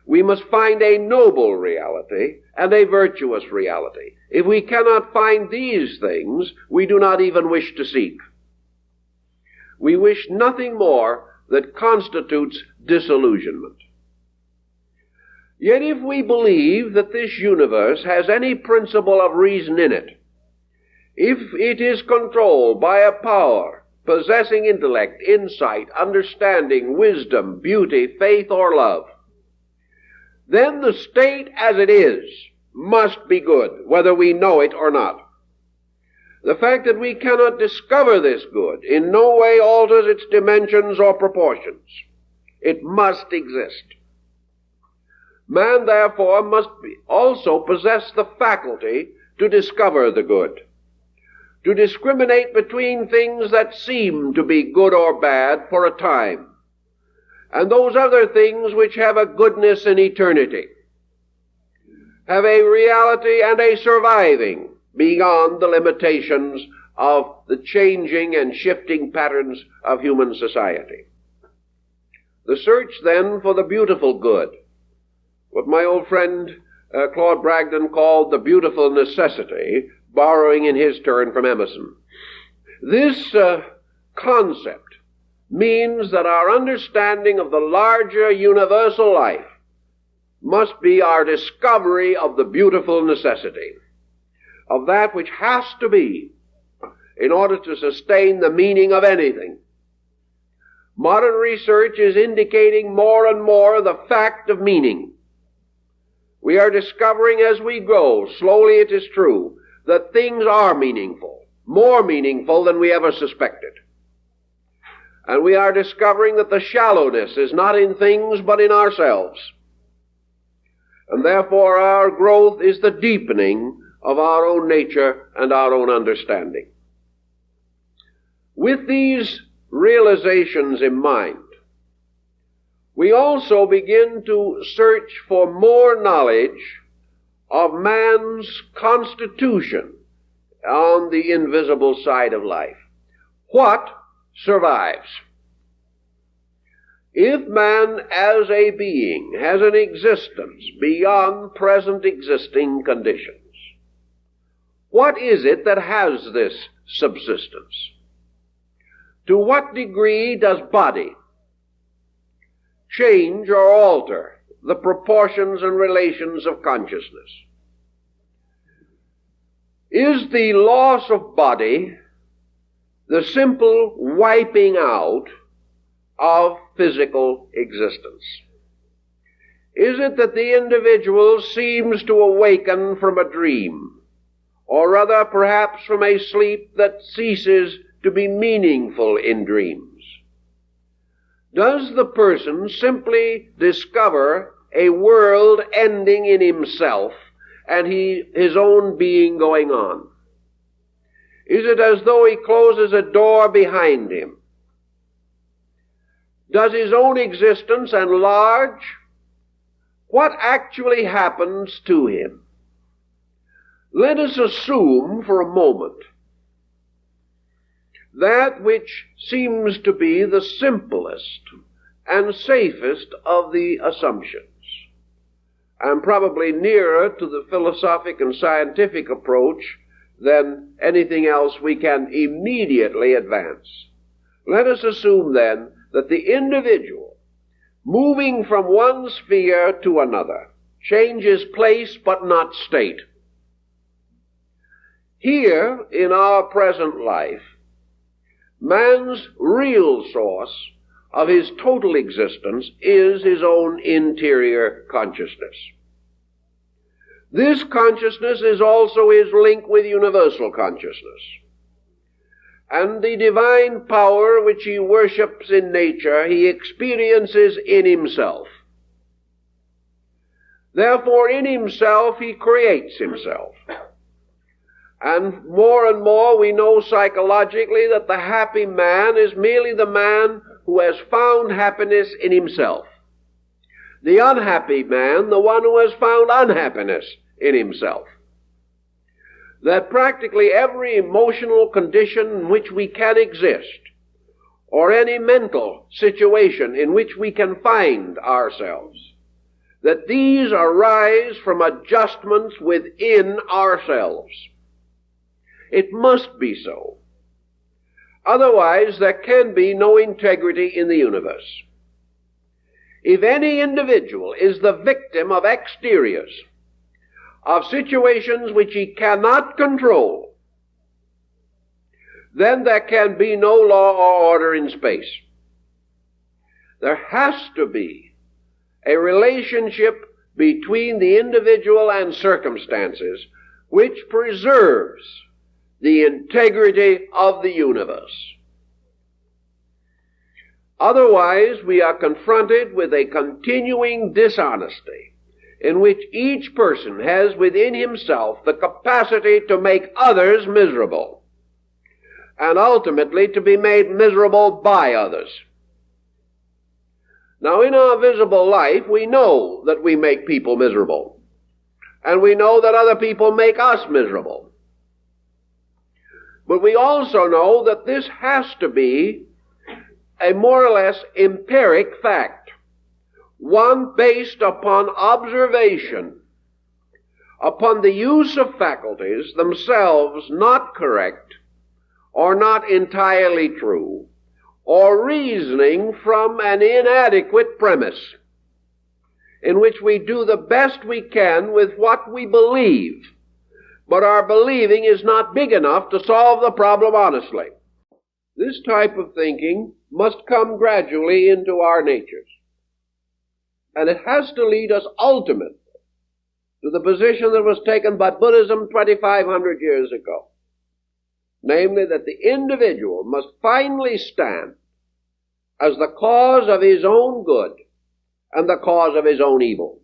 We must find a noble reality and a virtuous reality. If we cannot find these things, we do not even wish to seek. We wish nothing more that constitutes disillusionment. Yet if we believe that this universe has any principle of reason in it, if it is controlled by a power possessing intellect, insight, understanding, wisdom, beauty, faith, or love, then the state as it is must be good, whether we know it or not. The fact that we cannot discover this good in no way alters its dimensions or proportions. It must exist. Man, therefore, must also possess the faculty to discover the good, to discriminate between things that seem to be good or bad for a time, and those other things which have a goodness in eternity, have a reality and a surviving beyond the limitations of the changing and shifting patterns of human society. The search, then, for the beautiful good, what my old friend Claude Bragdon called the beautiful necessity, borrowing in his turn from Emerson. This concept means that our understanding of the larger universal life must be our discovery of the beautiful necessity, of that which has to be in order to sustain the meaning of anything. Modern research is indicating more and more the fact of meaning. We are discovering as we go, slowly it is true, that things are meaningful, more meaningful than we ever suspected. And we are discovering that the shallowness is not in things but in ourselves. And therefore our growth is the deepening of our own nature and our own understanding. With these realizations in mind, we also begin to search for more knowledge of man's constitution on the invisible side of life. What survives? If man as a being has an existence beyond present existing conditions, what is it that has this subsistence? To what degree does body, change or alter the proportions and relations of consciousness. Is the loss of body the simple wiping out of physical existence? Is it that the individual seems to awaken from a dream, or rather perhaps from a sleep that ceases to be meaningful in dreams? Does the person simply discover a world ending in himself and his own being going on? Is it as though he closes a door behind him? Does his own existence enlarge? What actually happens to him? Let us assume for a moment that which seems to be the simplest and safest of the assumptions, and probably nearer to the philosophic and scientific approach than anything else we can immediately advance. Let us assume then that the individual, moving from one sphere to another, changes place but not state. Here, in our present life, man's real source of his total existence is his own interior consciousness. This consciousness is also his link with universal consciousness. And the divine power which he worships in nature, he experiences in himself. Therefore, in himself, he creates himself. And more we know psychologically that the happy man is merely the man who has found happiness in himself. The unhappy man, the one who has found unhappiness in himself. That practically every emotional condition in which we can exist, or any mental situation in which we can find ourselves, that these arise from adjustments within ourselves. It must be so. Otherwise, there can be no integrity in the universe. If any individual is the victim of exteriors, of situations which he cannot control, then there can be no law or order in space. There has to be a relationship between the individual and circumstances which preserves the integrity of the universe. Otherwise, we are confronted with a continuing dishonesty in which each person has within himself the capacity to make others miserable, and ultimately to be made miserable by others. Now, in our visible life, we know that we make people miserable, and we know that other people make us miserable. But we also know that this has to be a more or less empiric fact, one based upon observation, upon the use of faculties themselves not correct or not entirely true, or reasoning from an inadequate premise, in which we do the best we can with what we believe, but our believing is not big enough to solve the problem honestly. This type of thinking must come gradually into our natures. And it has to lead us ultimately to the position that was taken by Buddhism 2,500 years ago. Namely, that the individual must finally stand as the cause of his own good and the cause of his own evil.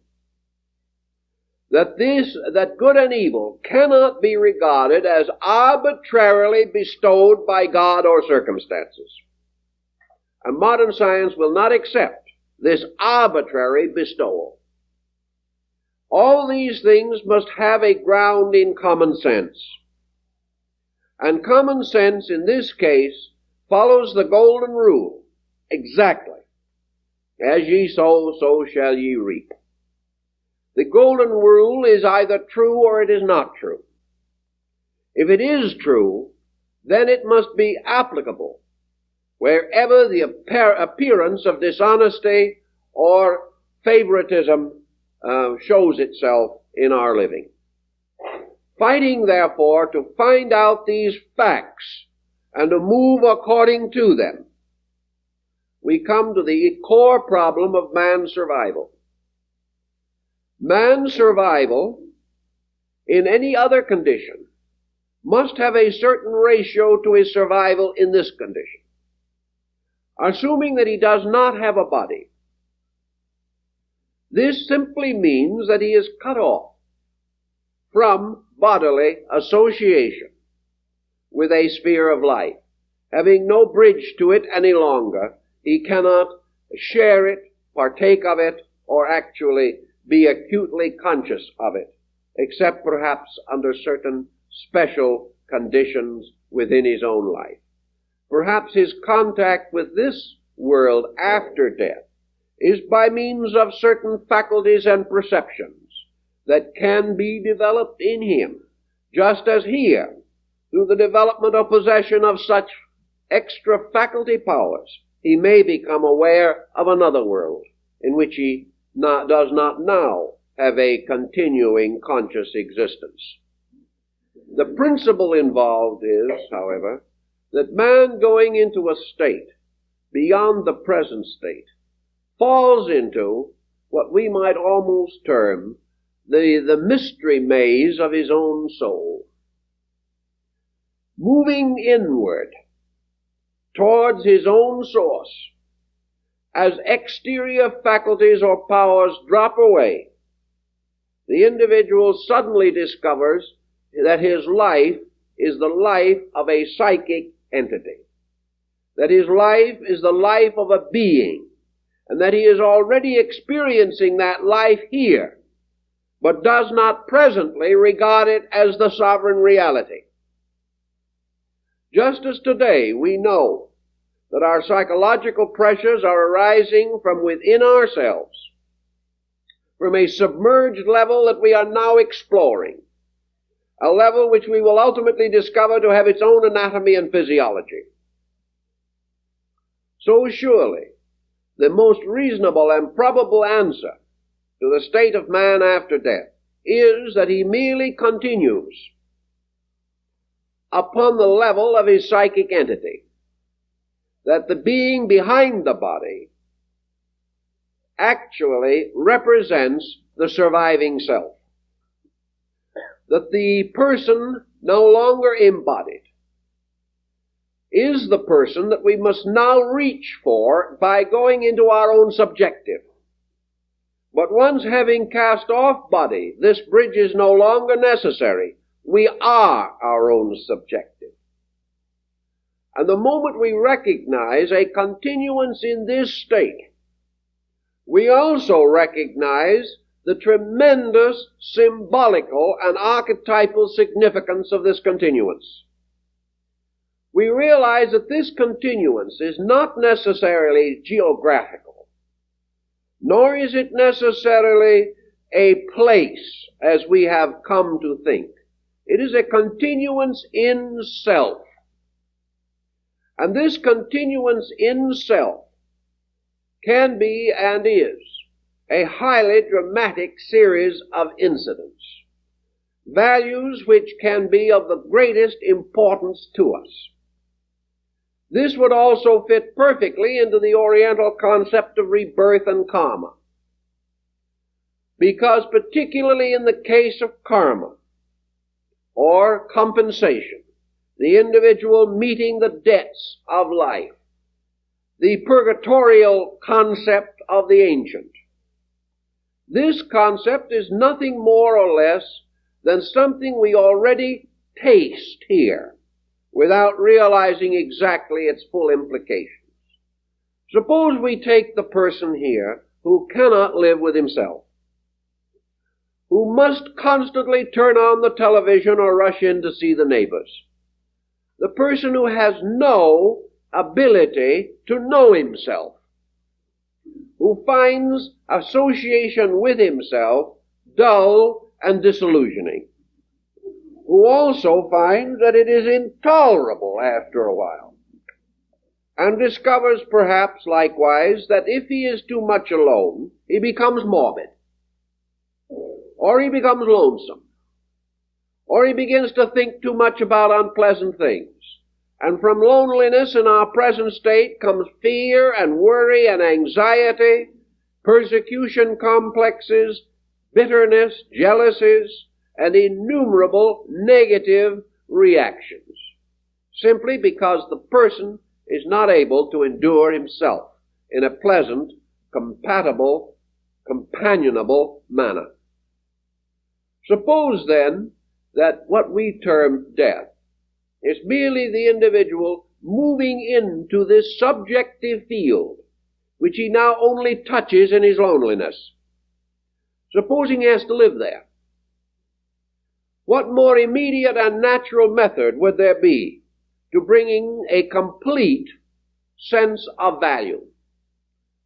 That good and evil cannot be regarded as arbitrarily bestowed by God or circumstances. And modern science will not accept this arbitrary bestowal. All these things must have a ground in common sense. And common sense in this case follows the golden rule exactly. As ye sow, so shall ye reap. The golden rule is either true or it is not true. If it is true, then it must be applicable wherever the appearance of dishonesty or favoritism shows itself in our living. Fighting, therefore, to find out these facts and to move according to them, we come to the core problem of man's survival. Man's survival in any other condition must have a certain ratio to his survival in this condition. Assuming that he does not have a body, this simply means that he is cut off from bodily association with a sphere of life. Having no bridge to it any longer, he cannot share it, partake of it, or actually be acutely conscious of it, except perhaps under certain special conditions within his own life. Perhaps his contact with this world after death is by means of certain faculties and perceptions that can be developed in him, just as here, through the development or possession of such extra faculty powers, he may become aware of another world in which he does not now have a continuing conscious existence. The principle involved is, however, that man going into a state beyond the present state falls into what we might almost term the mystery maze of his own soul. Moving inward towards his own source, as exterior faculties or powers drop away, the individual suddenly discovers that his life is the life of a psychic entity, that his life is the life of a being, and that he is already experiencing that life here, but does not presently regard it as the sovereign reality. Just as today we know that our psychological pressures are arising from within ourselves, from a submerged level that we are now exploring, a level which we will ultimately discover to have its own anatomy and physiology. So surely, the most reasonable and probable answer to the state of man after death is that he merely continues upon the level of his psychic entity, that the being behind the body actually represents the surviving self, that the person no longer embodied is the person that we must now reach for by going into our own subjective. But once having cast off body, this bridge is no longer necessary. We are our own subjective. And the moment we recognize a continuance in this state, we also recognize the tremendous symbolical and archetypal significance of this continuance. We realize that this continuance is not necessarily geographical, nor is it necessarily a place as we have come to think. It is a continuance in self. And this continuance in self can be and is a highly dramatic series of incidents, values which can be of the greatest importance to us. This would also fit perfectly into the Oriental concept of rebirth and karma, because particularly in the case of karma, or compensation, the individual meeting the debts of life, the purgatorial concept of the ancient, this concept is nothing more or less than something we already taste here, without realizing exactly its full implications. Suppose we take the person here who cannot live with himself, who must constantly turn on the television or rush in to see the neighbors. The person who has no ability to know himself, who finds association with himself dull and disillusioning, who also finds that it is intolerable after a while. and discovers perhaps likewise that if he is too much alone, he becomes morbid, or he becomes lonesome, or he begins to think too much about unpleasant things. And from loneliness in our present state comes fear and worry and anxiety, persecution complexes, bitterness, jealousies, and innumerable negative reactions, simply because the person is not able to endure himself in a pleasant, compatible, companionable manner. Suppose then that what we term death is merely the individual moving into this subjective field, which he now only touches in his loneliness. Supposing he has to live there. What more immediate and natural method would there be to bringing a complete sense of value?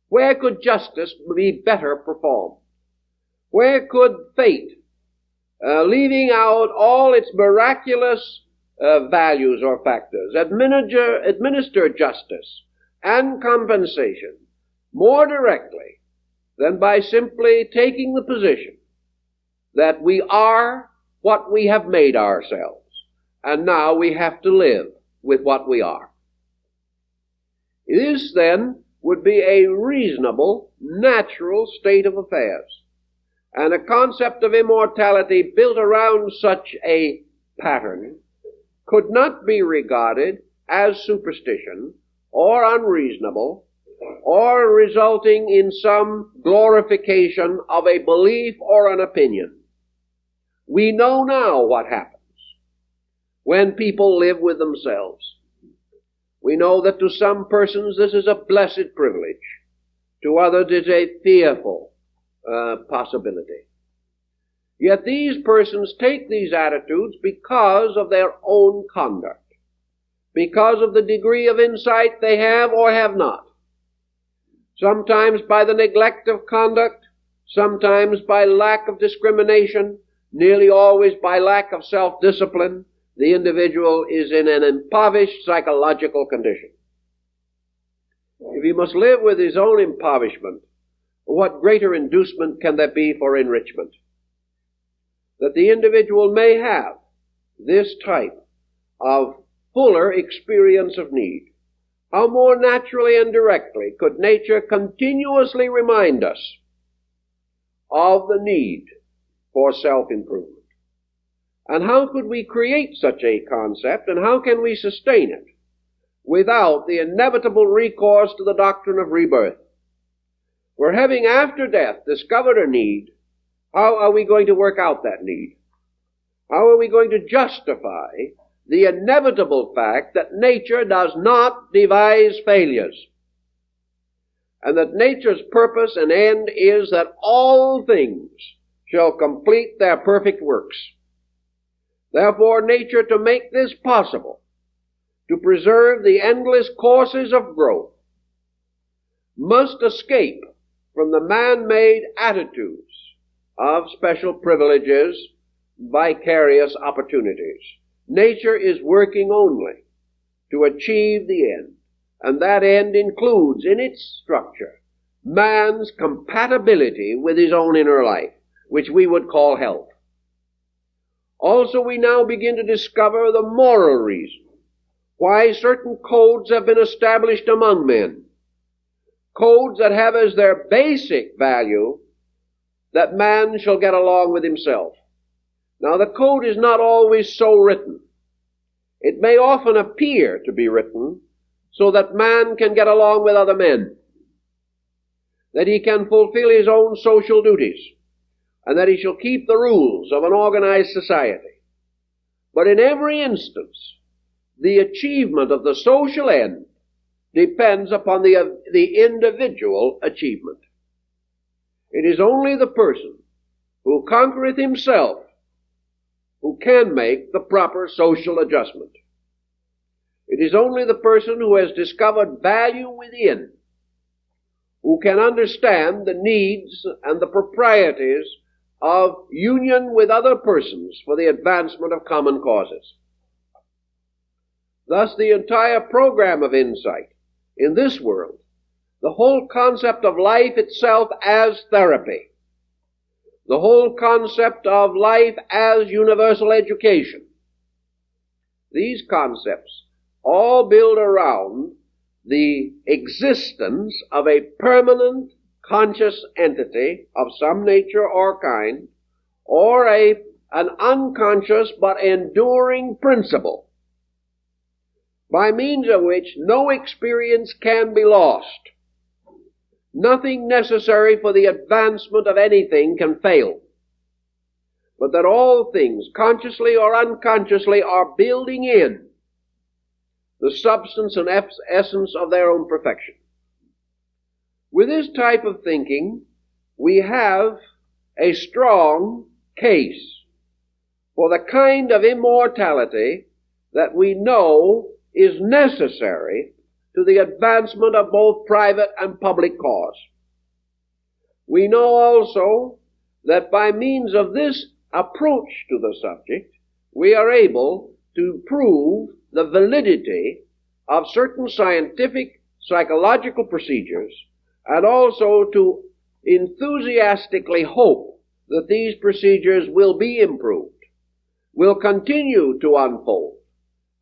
Where could justice be better performed? Where could fate, leaving out all its miraculous values or factors, administer justice and compensation more directly than by simply taking the position that we are what we have made ourselves, and now we have to live with what we are? This then would be a reasonable, natural state of affairs, and a concept of immortality built around such a pattern could not be regarded as superstition or unreasonable or resulting in some glorification of a belief or an opinion. We know now what happens when people live with themselves. We know that to some persons this is a blessed privilege. To others it is a fearful possibility. Yet these persons take these attitudes because of their own conduct, because of the degree of insight they have or have not. Sometimes by the neglect of conduct, sometimes by lack of discrimination, nearly always by lack of self-discipline, the individual is in an impoverished psychological condition. If he must live with his own impoverishment, what greater inducement can there be for enrichment? That the individual may have this type of fuller experience of need. How more naturally and directly could nature continuously remind us of the need for self-improvement? And how could we create such a concept, and how can we sustain it without the inevitable recourse to the doctrine of rebirth? We're having after death discovered a need. How are we going to work out that need? How are we going to justify the inevitable fact that nature does not devise failures, and that nature's purpose and end is that all things shall complete their perfect works? Therefore, nature, to make this possible, to preserve the endless courses of growth, must escape from the man-made attitudes of special privileges, vicarious opportunities. Nature is working only to achieve the end, and that end includes in its structure man's compatibility with his own inner life, which we would call health. Also, we now begin to discover the moral reason why certain codes have been established among men, codes that have as their basic value that man shall get along with himself. Now, the code is not always so written. It may often appear to be written so that man can get along with other men, that he can fulfill his own social duties, and that he shall keep the rules of an organized society. But in every instance, the achievement of the social end depends upon the individual achievement. It is only the person who conquereth himself who can make the proper social adjustment. It is only the person who has discovered value within who can understand the needs and the proprieties of union with other persons for the advancement of common causes. Thus, the entire program of insight in this world, the whole concept of life itself as therapy, the whole concept of life as universal education. These concepts all build around the existence of a permanent conscious entity of some nature or kind, or an unconscious but enduring principle, by means of which no experience can be lost. Nothing necessary for the advancement of anything can fail, but that all things, consciously or unconsciously, are building in the substance and essence of their own perfection. With this type of thinking, we have a strong case for the kind of immortality that we know is necessary to the advancement of both private and public cause. We know also that by means of this approach to the subject, we are able to prove the validity of certain scientific, psychological procedures, and also to enthusiastically hope that these procedures will be improved, will continue to unfold,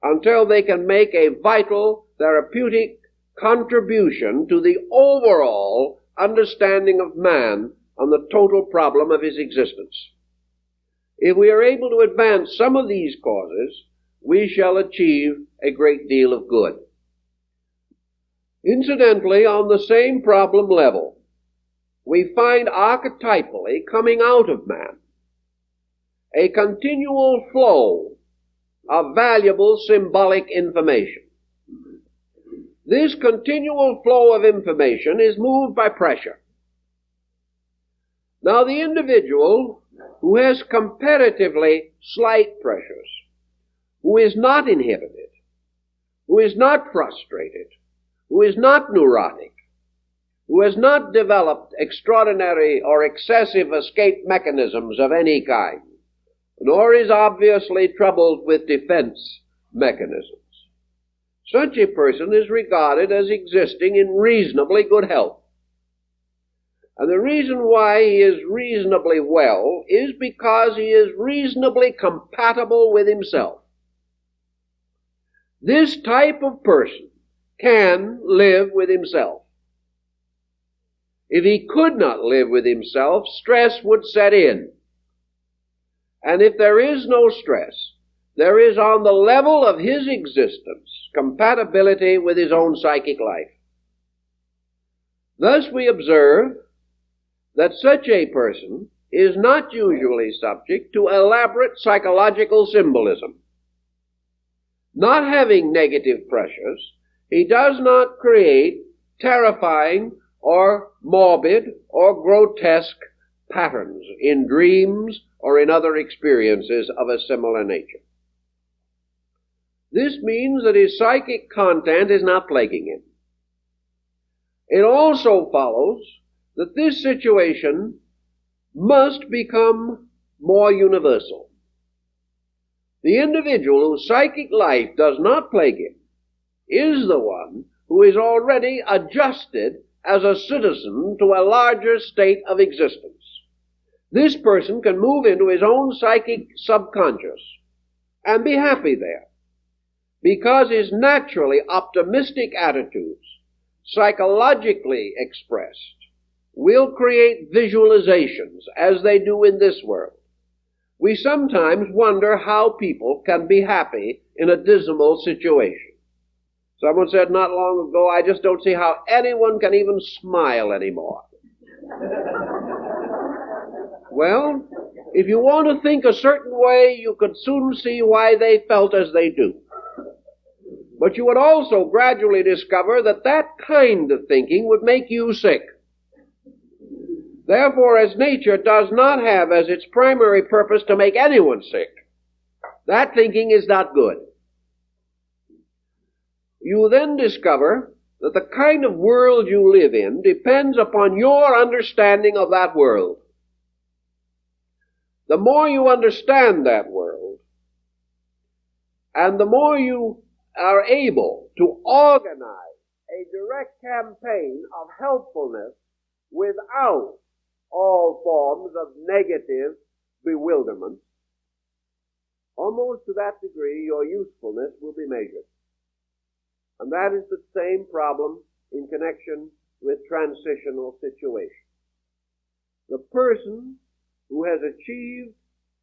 until they can make a vital therapeutic contribution to the overall understanding of man on the total problem of his existence. If we are able to advance some of these causes, we shall achieve a great deal of good. Incidentally, on the same problem level, we find archetypally coming out of man a continual flow of valuable symbolic information. This continual flow of information is moved by pressure. Now, the individual who has comparatively slight pressures, who is not inhibited, who is not frustrated, who is not neurotic, who has not developed extraordinary or excessive escape mechanisms of any kind, nor is obviously troubled with defense mechanisms, such a person is regarded as existing in reasonably good health. And the reason why he is reasonably well is because he is reasonably compatible with himself. This type of person can live with himself. If he could not live with himself, stress would set in. And if there is no stress, there is on the level of his existence compatibility with his own psychic life. Thus we observe that such a person is not usually subject to elaborate psychological symbolism. Not having negative pressures, he does not create terrifying or morbid or grotesque patterns in dreams or in other experiences of a similar nature. This means that his psychic content is not plaguing him. It also follows that this situation must become more universal. The individual whose psychic life does not plague him is the one who is already adjusted as a citizen to a larger state of existence. This person can move into his own psychic subconscious and be happy there, because his naturally optimistic attitudes, psychologically expressed, will create visualizations as they do in this world. We sometimes wonder how people can be happy in a dismal situation. Someone said not long ago, I just don't see how anyone can even smile anymore. Well, if you want to think a certain way, you could soon see why they felt as they do. But you would also gradually discover that that kind of thinking would make you sick. Therefore, as nature does not have as its primary purpose to make anyone sick, that thinking is not good. You then discover that the kind of world you live in depends upon your understanding of that world. The more you understand that world, and the more you are able to organize a direct campaign of helpfulness without all forms of negative bewilderment, almost to that degree your usefulness will be measured. And that is the same problem in connection with transitional situations. The person who has achieved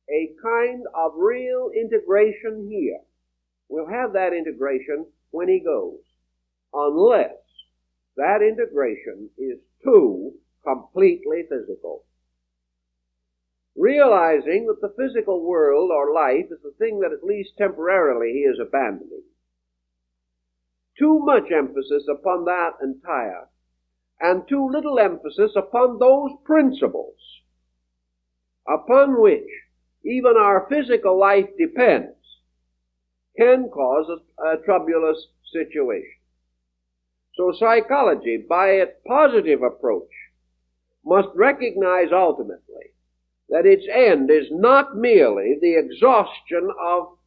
a kind of real integration here will have that integration when he goes, unless that integration is too completely physical. Realizing that the physical world or life is the thing that at least temporarily he is abandoning. Too much emphasis upon that entire, and too little emphasis upon those principles upon which even our physical life depends, can cause a troublous situation. So psychology, by its positive approach, must recognize ultimately that its end is not merely the exhaustion of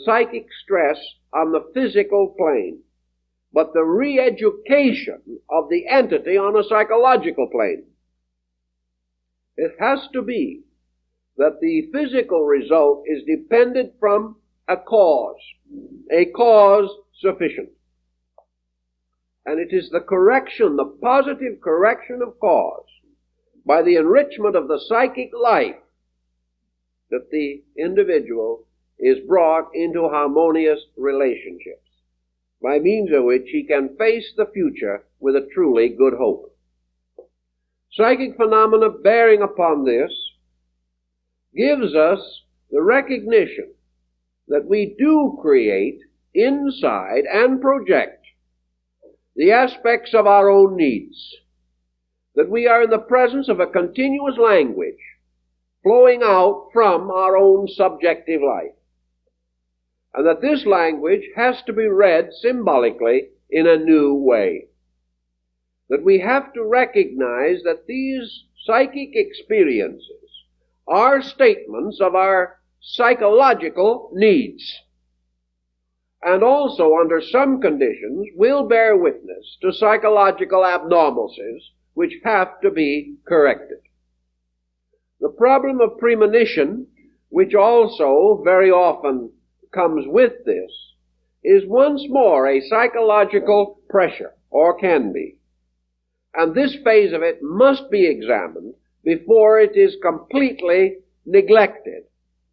psychic stress on the physical plane, but the re-education of the entity on a psychological plane. It has to be that the physical result is dependent from a cause sufficient. And it is the correction, the positive correction of cause, by the enrichment of the psychic life, that the individual is brought into harmonious relationships, by means of which he can face the future with a truly good hope. Psychic phenomena bearing upon this gives us the recognition that we do create inside and project the aspects of our own needs, that we are in the presence of a continuous language flowing out from our own subjective life, and that this language has to be read symbolically in a new way. That we have to recognize that these psychic experiences are statements of our psychological needs, and also under some conditions will bear witness to psychological abnormalcies which have to be corrected. The problem of premonition, which also very often comes with this, is once more a psychological pressure, or can be. And this phase of it must be examined before it is completely neglected,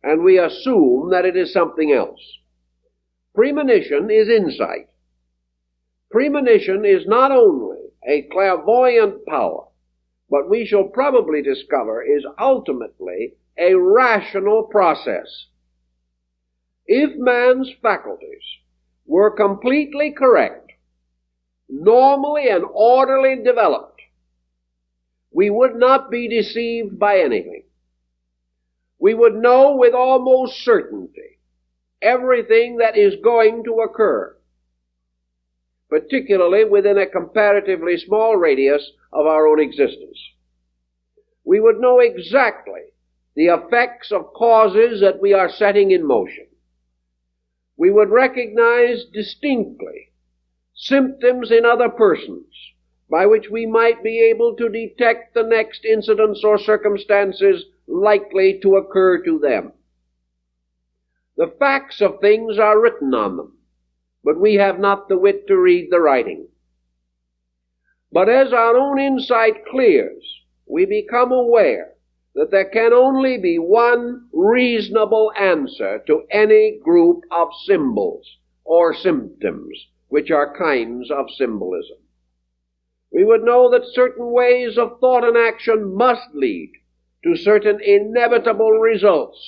and we assume that it is something else. Premonition is insight. Premonition is not only a clairvoyant power, but we shall probably discover is ultimately a rational process. If man's faculties were completely correct, normally and orderly developed, we would not be deceived by anything. We would know with almost certainty everything that is going to occur, particularly within a comparatively small radius of our own existence. We would know exactly the effects of causes that we are setting in motion. We would recognize distinctly symptoms in other persons by which we might be able to detect the next incidents or circumstances likely to occur to them. The facts of things are written on them, but we have not the wit to read the writing. But as our own insight clears, we become aware that there can only be one reasonable answer to any group of symbols or symptoms, which are kinds of symbolism. We would know that certain ways of thought and action must lead to certain inevitable results.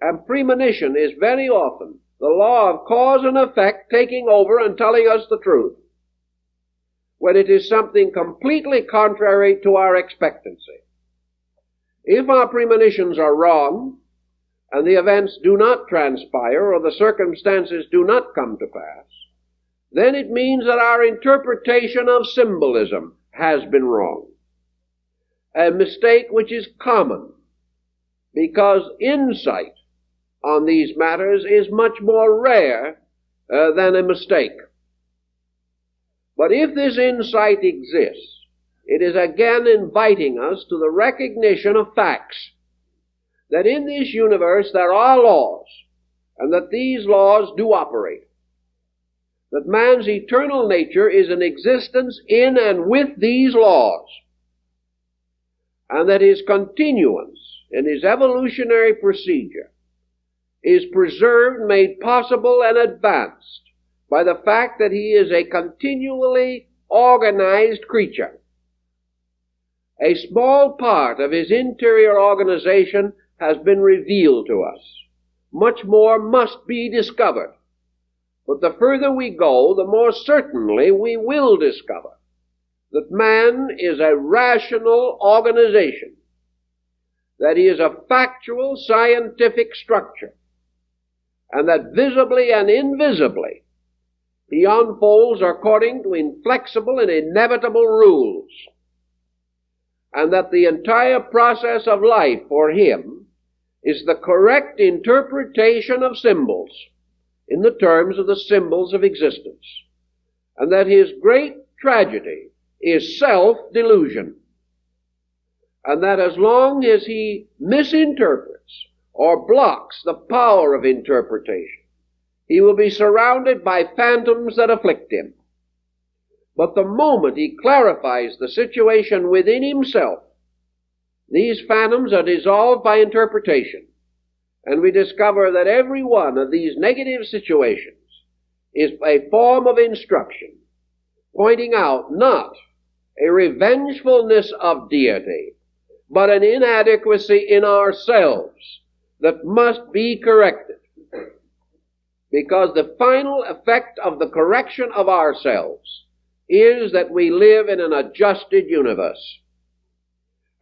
And premonition is very often the law of cause and effect taking over and telling us the truth, when it is something completely contrary to our expectancy. If our premonitions are wrong, and the events do not transpire, or the circumstances do not come to pass, then it means that our interpretation of symbolism has been wrong. A mistake which is common, because insight on these matters is much more rare than a mistake. But if this insight exists, it is again inviting us to the recognition of facts, that in this universe there are laws, and that these laws do operate, that man's eternal nature is in existence in and with these laws, and that his continuance in his evolutionary procedure is preserved, made possible, and advanced by the fact that he is a continually organized creature. A small part of his interior organization has been revealed to us. Much more must be discovered. But the further we go, the more certainly we will discover that man is a rational organization, that he is a factual scientific structure, and that visibly and invisibly he unfolds according to inflexible and inevitable rules, and that the entire process of life for him is the correct interpretation of symbols in the terms of the symbols of existence, and that his great tragedy is self-delusion, and that as long as he misinterprets or blocks the power of interpretation, he will be surrounded by phantoms that afflict him. But the moment he clarifies the situation within himself, these phantoms are dissolved by interpretation, and we discover that every one of these negative situations is a form of instruction, pointing out not a revengefulness of deity, but an inadequacy in ourselves that must be corrected. Because the final effect of the correction of ourselves is that we live in an adjusted universe,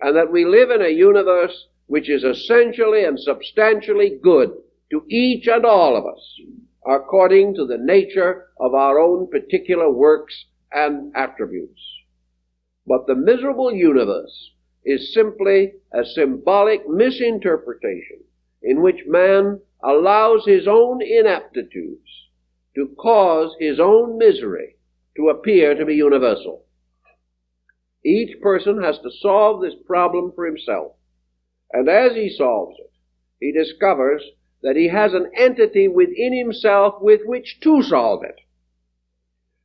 and that we live in a universe which is essentially and substantially good to each and all of us, according to the nature of our own particular works and attributes. But the miserable universe is simply a symbolic misinterpretation in which man allows his own inaptitudes to cause his own misery to appear to be universal. Each person has to solve this problem for himself, and as he solves it, he discovers that he has an entity within himself with which to solve it,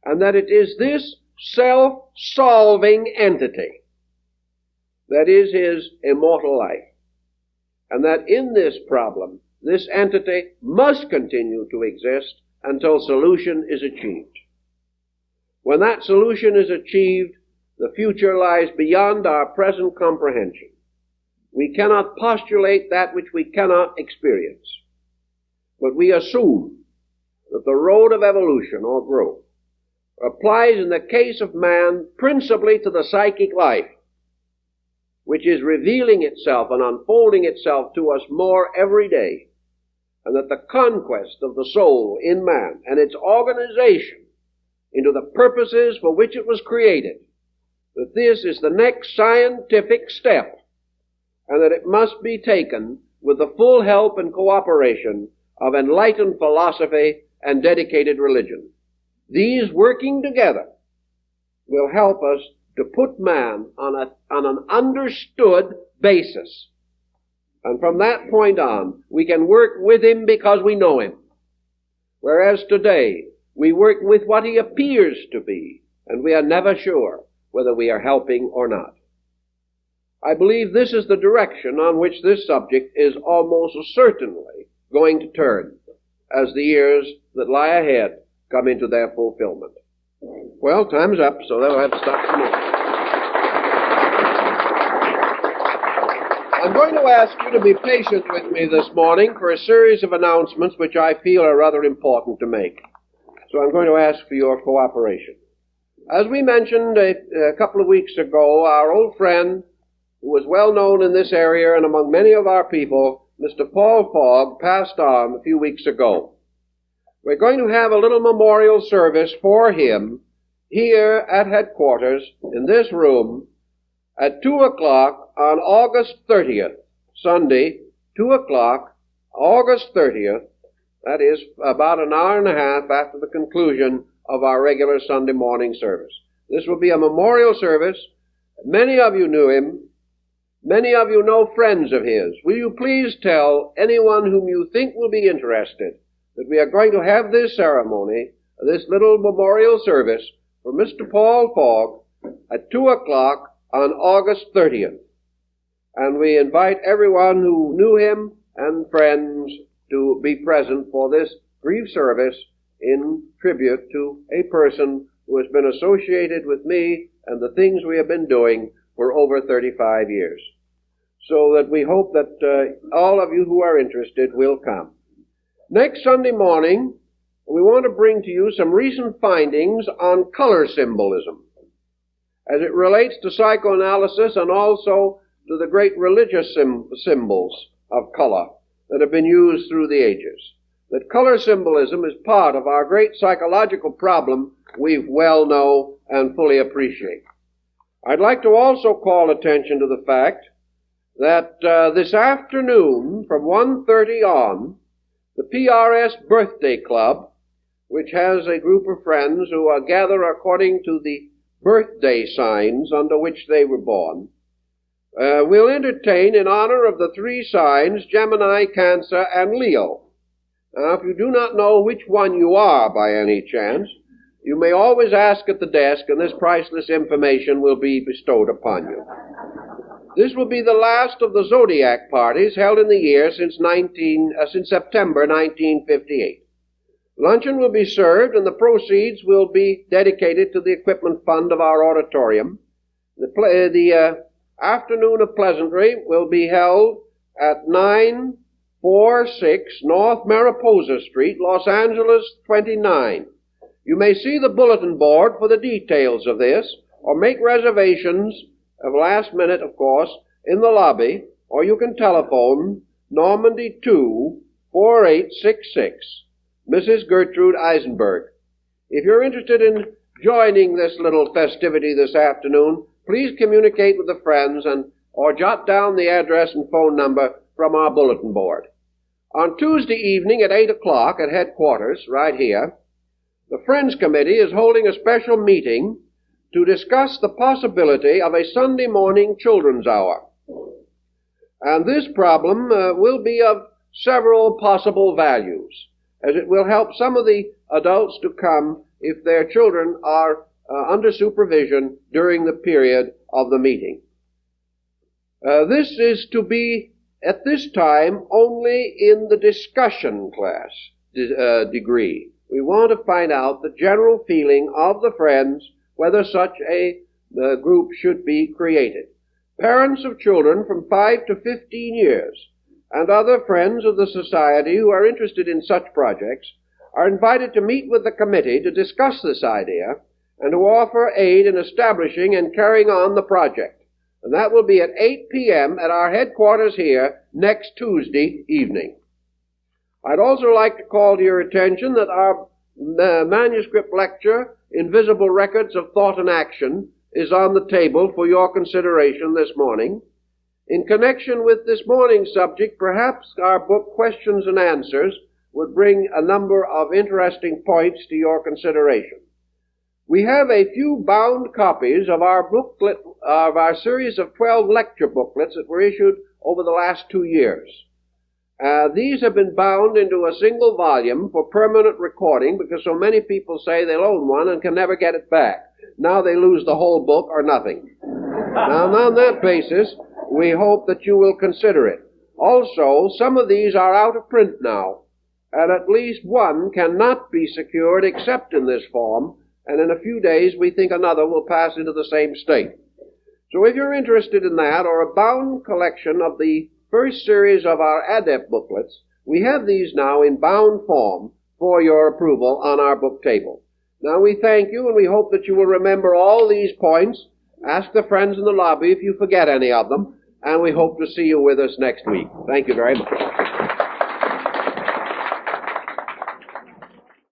and that it is this self-solving entity that is his immortal life, and that in this problem, this entity must continue to exist until solution is achieved. When that solution is achieved, the future lies beyond our present comprehension. We cannot postulate that which we cannot experience, but we assume that the road of evolution or growth applies in the case of man principally to the psychic life, which is revealing itself and unfolding itself to us more every day, and that the conquest of the soul in man and its organization into the purposes for which it was created, that this is the next scientific step, and that it must be taken with the full help and cooperation of enlightened philosophy and dedicated religion. These working together will help us to put man on an understood basis. And from that point on, we can work with him because we know him. Whereas today, we work with what he appears to be, and we are never sure whether we are helping or not. I believe this is the direction on which this subject is almost certainly going to turn as the years that lie ahead come into their fulfillment. Well, time's up, so they'll have to stop for more. I'm going to ask you to be patient with me this morning for a series of announcements which I feel are rather important to make. So I'm going to ask for your cooperation. As we mentioned a couple of weeks ago, our old friend, who was well known in this area and among many of our people, Mr. Paul Fogg, passed on a few weeks ago. We're going to have a little memorial service for him here at headquarters in this room at 2 o'clock on August 30th, Sunday, 2 o'clock, August 30th. That is about an hour and a half after the conclusion of our regular Sunday morning service. This will be a memorial service. Many of you knew him. Many of you know friends of his. Will you please tell anyone whom you think will be interested that we are going to have this ceremony, this little memorial service for Mr. Paul Fogg at 2 o'clock on August 30th. And we invite everyone who knew him and friends to be present for this brief service in tribute to a person who has been associated with me and the things we have been doing for over 35 years. So that we hope that all of you who are interested will come. Next Sunday morning, we want to bring to you some recent findings on color symbolism as it relates to psychoanalysis and also to the great religious symbols of color that have been used through the ages. That color symbolism is part of our great psychological problem we well know and fully appreciate. I'd like to also call attention to the fact that this afternoon from 1:30 on, the PRS Birthday Club, which has a group of friends who gather according to the birthday signs under which they were born, will entertain in honor of the three signs, Gemini, Cancer, and Leo. Now, if you do not know which one you are by any chance, you may always ask at the desk, and this priceless information will be bestowed upon you. This will be the last of the Zodiac parties held in the year since September 1958. Luncheon will be served, and the proceeds will be dedicated to the equipment fund of our auditorium. The afternoon of pleasantry will be held at 946 North Mariposa Street, Los Angeles 29. You may see the bulletin board for the details of this, or make reservations of last minute, of course, in the lobby, or you can telephone Normandy 2 4866, Mrs. Gertrude Eisenberg. If you're interested in joining this little festivity this afternoon, please communicate with the friends or jot down the address and phone number from our bulletin board. On Tuesday evening at 8 o'clock at headquarters, right here, the Friends Committee is holding a special meeting to discuss the possibility of a Sunday morning children's hour. And this problem will be of several possible values, as it will help some of the adults to come if their children are under supervision during the period of the meeting. This is to be, at this time, only in the discussion class degree. We want to find out the general feeling of the friends, whether such a group should be created. Parents of children from 5 to 15 years and other friends of the society who are interested in such projects are invited to meet with the committee to discuss this idea and to offer aid in establishing and carrying on the project. And that will be at 8 p.m. at our headquarters here next Tuesday evening. I'd also like to call to your attention that our manuscript lecture, Invisible Records of Thought and Action, is on the table for your consideration this morning. In connection with this morning's subject, perhaps our book Questions and Answers would bring a number of interesting points to your consideration. We have a few bound copies of our booklet, of our series of 12 lecture booklets that were issued over the last 2 years. These have been bound into a single volume for permanent recording because so many people say they'll own one and can never get it back. Now they lose the whole book or nothing. Now, on that basis, we hope that you will consider it. Also, some of these are out of print now, and at least one cannot be secured except in this form, and in a few days we think another will pass into the same state. So if you're interested in that, or a bound collection of the first series of our Adept booklets, we have these now in bound form for your approval on our book table. Now we thank you, and we hope that you will remember all these points. Ask the friends in the lobby if you forget any of them, and we hope to see you with us next week. Thank you very much.